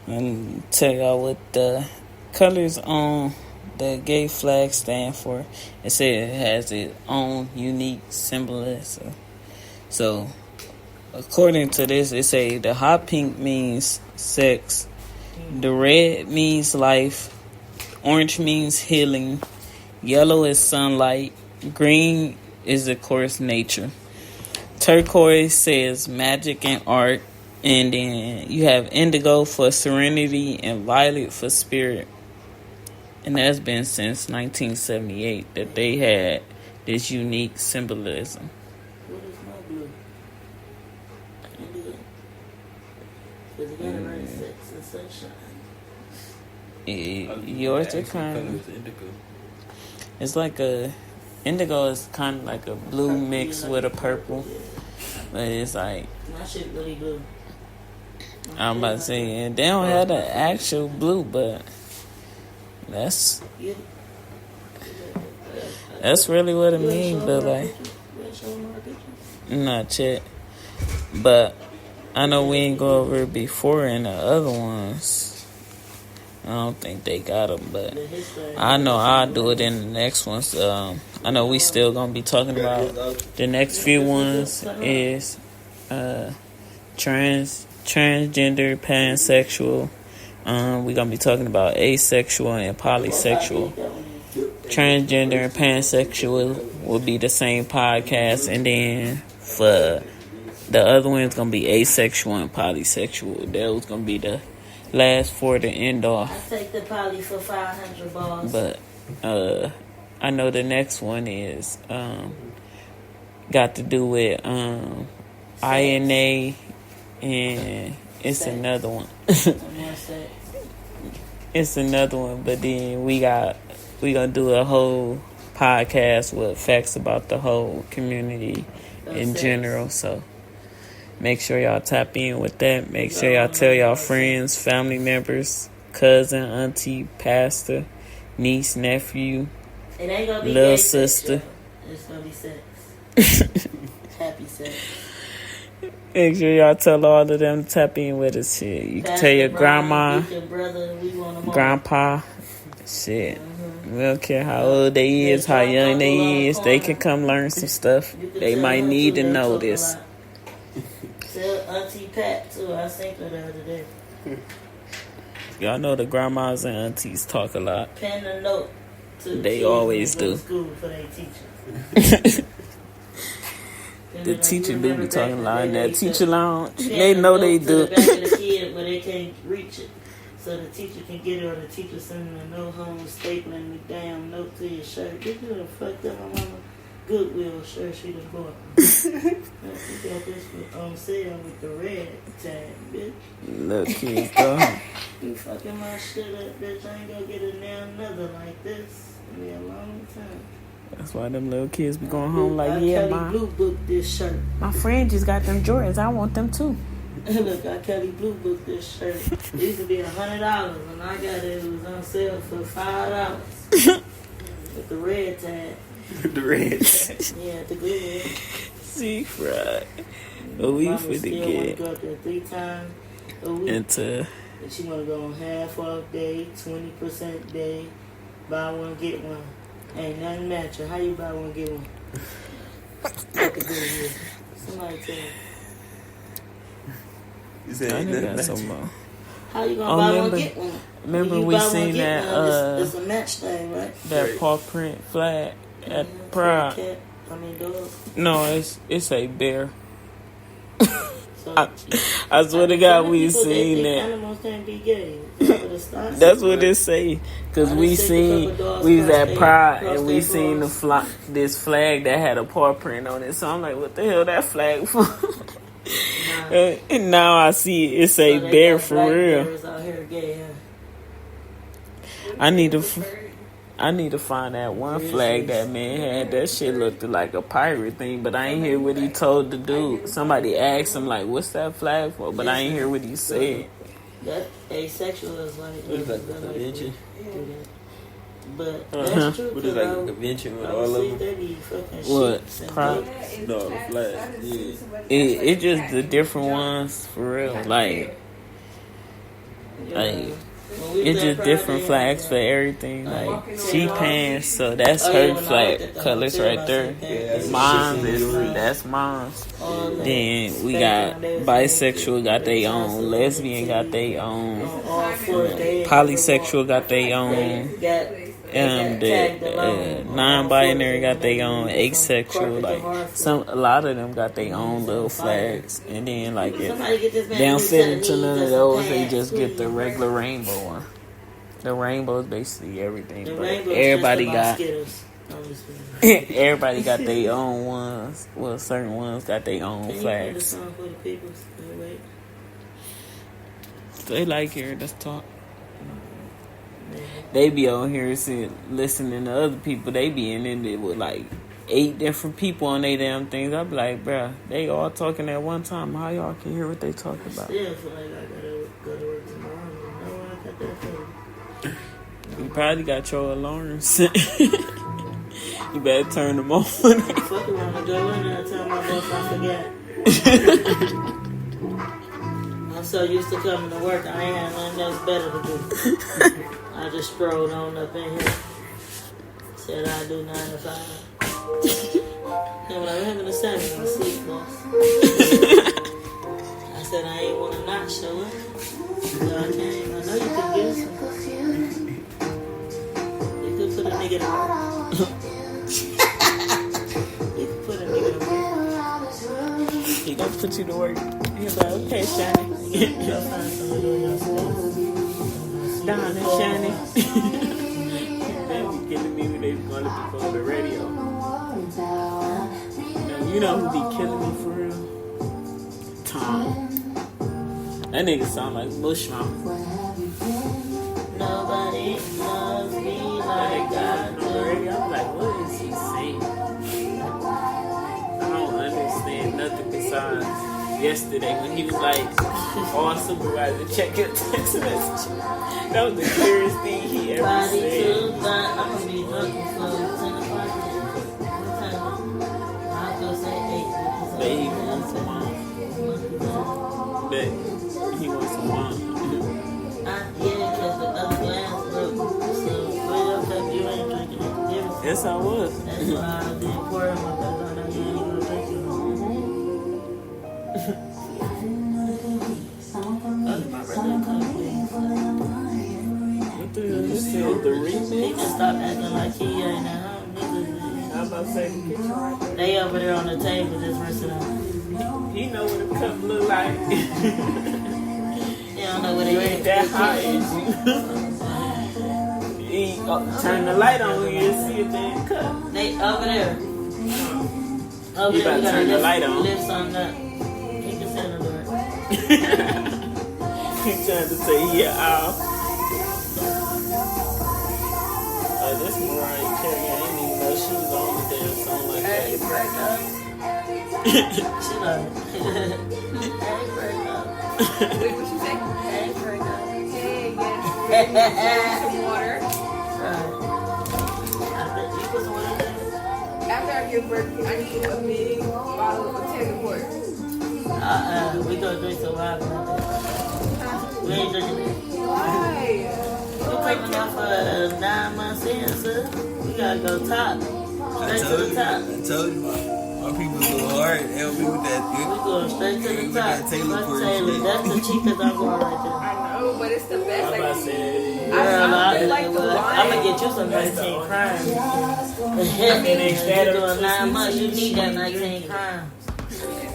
and tell y'all what the colors on the gay flag stand for. It says it has its own unique symbolism. So, according to this, it say the hot pink means sex, the red means life, orange means healing, yellow is sunlight, green is, of course, nature. Turquoise says magic and art. And then you have indigo for serenity and violet for spirit. And that's been since 1978 that they had this unique symbolism. What is my blue? Indigo. Because it got around sex and sunshine. Yours are kind of... It's like a... Indigo is kind of like a blue mixed with a purple. But it's like... My shit really blue. I'm about to say, and they don't have the actual blue, but that's really what it means. But like, not yet. But I know we ain't go over it before in the other ones. I don't think they got them, but I know I'll do it in the next ones. I know we still gonna be talking about the next few ones is transgender, pansexual. We're gonna be talking about asexual and polysexual. Transgender and pansexual will be the same podcast, and then for the other one's gonna be asexual and polysexual. That was gonna be the last four to end off. I take the poly for 500 balls. But I know the next one is got to do with INA. And it's another one. It's another one, but then we gonna do a whole podcast with facts about the whole community in general. So make sure y'all tap in with that. Make sure y'all tell y'all friends, family members, cousin, auntie, pastor, niece, nephew, it ain't gonna be little sex, sister. It's gonna be sex. Happy sex. Make sure y'all tell all of them to tap in with us. Shit, you can tell your grandma, grandpa. Shit, we don't care how old they is, how young they is. They can come learn some stuff. They might need to know this. Tell Auntie Pat too. I seen her the other day. Y'all know the grandmas and aunties talk a lot. Pen a note. They always do. School for their teachers. The teacher do be talking a lot in that teacher lounge. They know they do. To the back of the kid where they can't reach it, so the teacher can get it, or the teacher sending a note home, stapling the damn note to your shirt. This is a fucked up my mama Goodwill shirt she done bought. She got this on sale with the red tag, bitch. Look, kids, go. You fucking my shit up, bitch. I ain't gonna get another like this in a long time. That's why them little kids be going home like, yeah, Kelly Blue booked this shirt. My friend just got them Jordans. I want them too. Look, I Kelly Blue booked this shirt. It used to be $100, and I got it. It was on sale for $5 with the red tag. The red tag. Yeah, the good one. See, right. But we finna get go up there 3 times a week. into. And she wanna go on half off day, 20% day, buy one get one. Ain't nothing matching. How you buy one get one? Somebody tell me. You said ain't nothing matching. How you gonna buy one get one? Remember we seen that it's a match thing, right? that paw print flag at Pride. I mean, dog. No, it's a bear. So, I swear to God, we people, seen they that. animals can't be gay. That's That's what it say. Cause we was at Pride and we seen this flag that had a paw print on it. So I'm like, what the hell that flag for? And now I see it's a bear for real. Out here gay, huh? I need to find that one flag that man had. That shit looked like a pirate thing, but I ain't hear what he told the dude. Somebody asked him like, "What's that flag for?" But I ain't hear what he said. That asexual is like What is like a convention? But that's true. What is like a convention with all of them? They be fucking What? shit. No, the flag. Yeah. It just the different ones for real. Like it's just different flags for everything. Like she pants, so that's her flag colors right there. That's mine's. Then we got bisexual got their own, lesbian got their own, polysexual got their own. The non-binary got their own, asexual, like a lot of them got their own little flags, and then like if they don't fit into none of those, they just get the regular rainbow one. The rainbow is basically everything, but everybody got their own ones. Well, certain ones got their own flags. They like hearing us talk. They be on here listening to other people. They be in it with like 8 different people on their damn things. I be like, bruh, they all talking at one time. How y'all can hear what they talking about? Still feel like I gotta go to work tomorrow. No, I got that feeling. You probably got your alarms. You better turn them on. Fuck around and go in there and tell my boss I forget. I'm so used to coming to work, I ain't had nothing else better to do. I just strolled on up in here. Said I do 9 to 5. And when I'm having a 7, I'm asleep, boss. I said I ain't want to not show up. So I came. I know you could get some. You could put a nigga to work. You could put a nigga to work. He gonna put you to work. He's like, okay, Shani. Y'all find something to do in your space. Don and Shani. They be killing me when they gonna be on the radio. You know who be killing me for real? Tom. That nigga sound like Bushmouth. Nobody loves me like I do. I'm like, what is he saying? I don't understand nothing besides yesterday when he was like, all supervisor, check your text message. That was the clearest thing he ever said. I'm gonna be drunk for 10 o'clock. What time? I'll go say 8. Bet he wants some wine. Bet he wants some wine. Yeah, because the other glass broke. So, straight up, if you ain't drinking it, Yes, I was. that's why I didn't pour it because I know you ain't gonna drink it. What the hell is this? The remix? He just stopped acting like he ain't at home. I was about to say the kitchen right there. They over there on the table just rinsing out. He know what a cup look like. They don't know what You they ain't that high, is you? Turn the light on and you'll see if they ain't cut. They over there. You better turn the light on. Lift something up. He can send the door. He trying to say, yeah, ow. This Mariah Carey, I didn't even know she was on the damn song like that. Hey, break up. She like, hey, break up. Wait, what you say? Hey, break up. Hey, yes. Some water. Right. I bet you put some water in there. After I give birth, I need a big bottle of potato port. We gonna drink some water. We ain't drinking it. Why? You coming out for 9 months in, sir? We gotta go top. Straight to the top. I told you. My people go hard. They help me with that. We going straight to the top. Taylor Fuck for Taylor. shit. That's the cheapest I'm going right there. I know. horrible, but it's the best. I'm about to say, I feel like the I'm gonna wine. get you some 19 crimes. Instead You're of doing 9 months, you need that 19 crimes.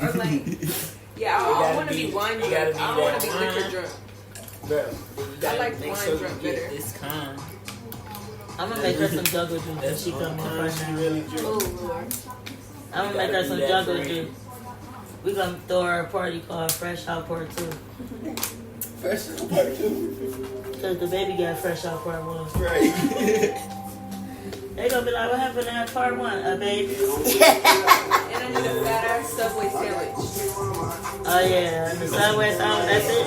Or like, yeah, I want to be wine drunk. I don't want to be liquor drunk. bro, I like wine drunk better. It's calm. I'm gonna make her some jungle juice when That's she come in right she now. really drink. Oh Lord. I'm gonna make her some jungle juice. We gonna throw her a party called Fresh Out Part 2. Fresh out part 2. Cause the baby got Fresh Out Part 1. Right. They gonna be like, what happened in Part 1? A baby. And I need a fat ass Subway sandwich. Oh yeah, the Subway sandwich, that's it.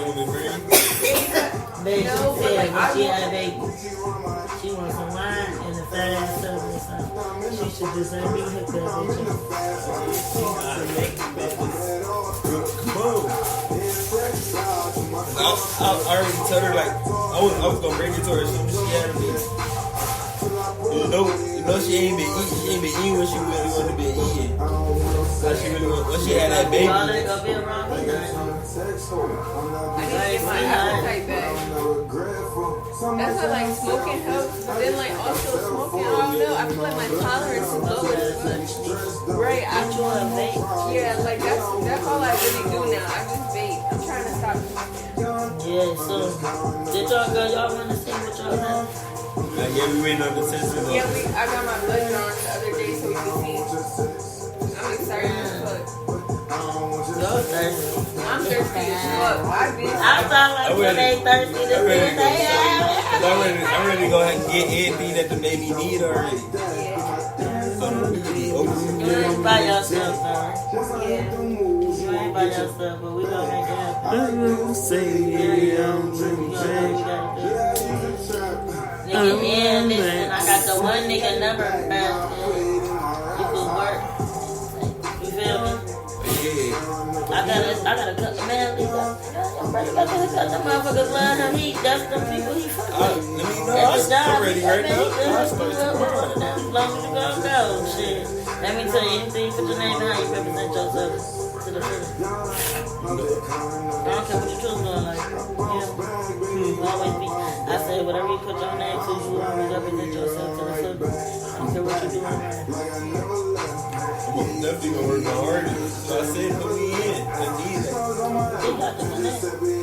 Baby, No, but yeah, like, when she I had a baby, she wants some wine and a fat ass Subway sandwich. She should just let me hook that bitch I already told her like I was gonna bring it to her as soon as she had a baby. You know she ain't been eating what she really wanted to be eating. When she had that baby. All that gonna be around me now. I need to get my appetite back. That's why like smoking helps, but then like also smoking, I don't know. I feel like my tolerance is lower. Right, I yeah, like that's all I really do now. I just vape. I'm trying to stop smoking. Yeah, so did y'all want to see what y'all have? Yeah, we waiting on the test results. Yeah, I got my blood drawn the other day so we can see. I'm excited as fuck. You're thirsty. I'm thirsty as fuck. I sound like when they thirsty to I'm ready do that. I'm ready to go ahead and get anything that the baby need already. So we can be open. You ain't by yourself, man. Yeah. You ain't by yourself, but we gonna make it happen. Nigga, yeah, listen, I got the one nigga number, you could work. You feel me? I gotta cut the man. I gotta cut the motherfuckers love him. That's the people he fuck with. Let me know. That's his job. I'm ready right now. As long as you gonna go, shit. Let me tell you anything. Put your name and how you represent yourself to the fullest. I don't care what your children doing. Like, you always be. I say whatever you put your name to, you always represent yourself to the fullest. I don't care what you doing. I'm definitely gonna work my hardest. So I said, put me in. I need it. They got the connect. Put me in,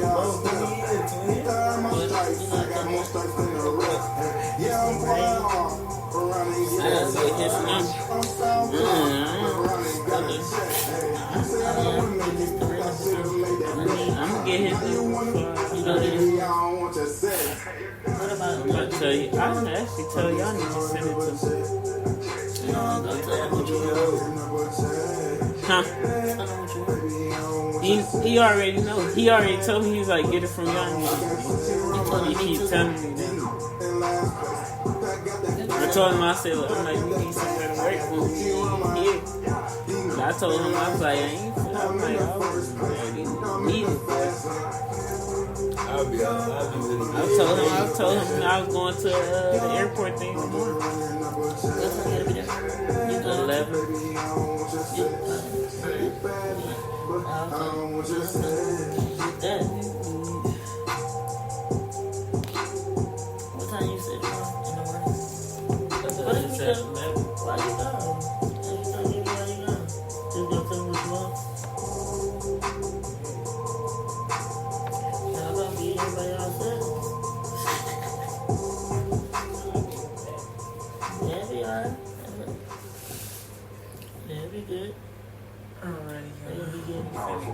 twin. I gotta get his number. I'm gonna get his number. You know this. What about I'm gonna tell you. I can actually tell you. I need to send it to him. no, go tell him what you want. Huh? Tell him what you want. He already know. He already told me he was like, get it from y'all. You told He me keep to. telling me that. I told him, I said, look, I'm like, we need somewhere to work for. Yeah. But I told him, I was like, I ain't. I'm like, I was ready. Need it. I'll be with it. I told him I was going to the airport thing in the morning. What time you gotta be there? You go 11. That. What time you said you want in the morning? What if you go? Why you go? Every time you go, why you go? Just gonna tell me what you want? Y'all gonna be here by yourselves? Yeah, be alright. Yeah, be good. Alrighty, They'll be good.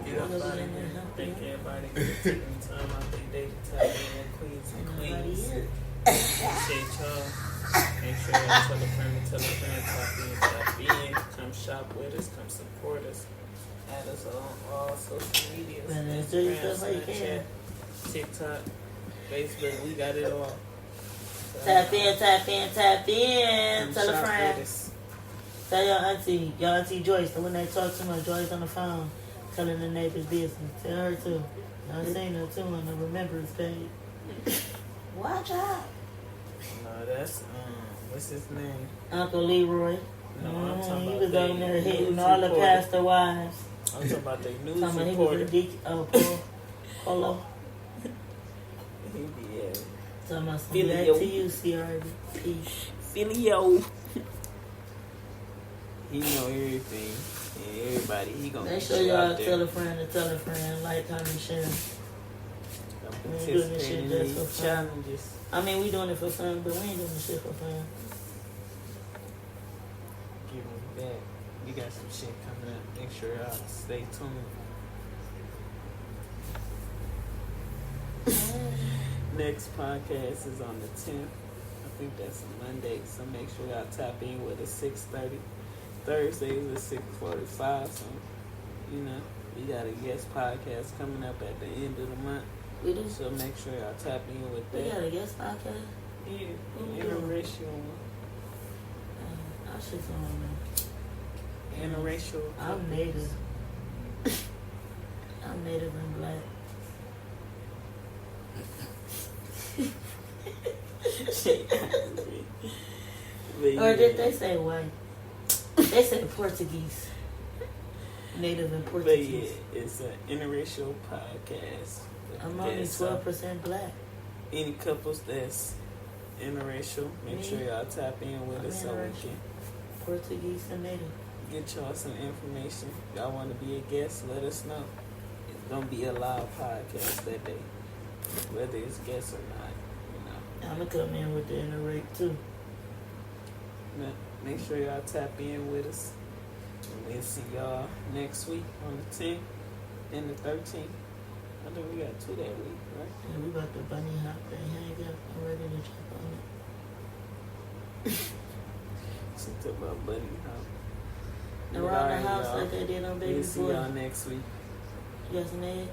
get up out of here. Thank everybody for taking time out their day to tap in, queens and queens. Appreciate y'all. Make sure y'all tell a friend, tap in. Come shop with us, come support us. Add us on all social media. Man, enjoy yourself how you can. TikTok, Facebook, we got it all. Tap in, tap in, tap in. Come Tell a shop friend. with us. Tell your auntie Joyce that when they talk too much, Joyce on the phone telling the neighbor's business. Tell her too. Y'all seen her too on the remembrance page. Watch out. No, that's what's his name? Uncle Leroy. No, I'm talking He about was they on there hitting news all the reporter. pastor wives. I'm talking about the news Talking about he was reporter. a Polo. Yeah. So I must Philly, back yo. to you, CRB. Peace. Filio. He know everything. And everybody, he gonna Make get sure you y'all out there. tell a friend to tell a friend, like, comment, share. I'm We ain't doing this participating shit in just for these fun. challenges. I mean, we doing it for fun, but we ain't doing this shit for fun. Give me back. We got some shit coming up. Make sure y'all stay tuned. Next podcast is on the 10th. I think that's a Monday, so make sure y'all tap in with us 6:30. Thursdays at 6:45. So, you know, we got a guest podcast coming up at the end of the month. We do. So make sure y'all tap in with We got that. a guest podcast. Yeah, we interracial one. Our shit's on there. Interracial. I'm native. I'm native and black. Or did they say white? They said Portuguese. Native and But yeah, Portuguese. it's an interracial podcast. I'm only Yes, 12% black. Any couples that's interracial, make Me? sure y'all tap in with I'm us so we interracial. can Portuguese and native. get y'all some information. Y'all want to be a guest, let us know. It's gonna be a live podcast that day, whether it's guests or not. You know, I'm going to come in with the interracial too. but make sure y'all tap in with us. And we'll see y'all next week on the 10th and the 13th. I think we got 2 that week, right? And we about to bunny hop and hang up. I'm ready to jump on it. She talk about buddy hop. But Around alright, the house y'all. like they did on Baby We'll see Boy. y'all next week. You got some eggs?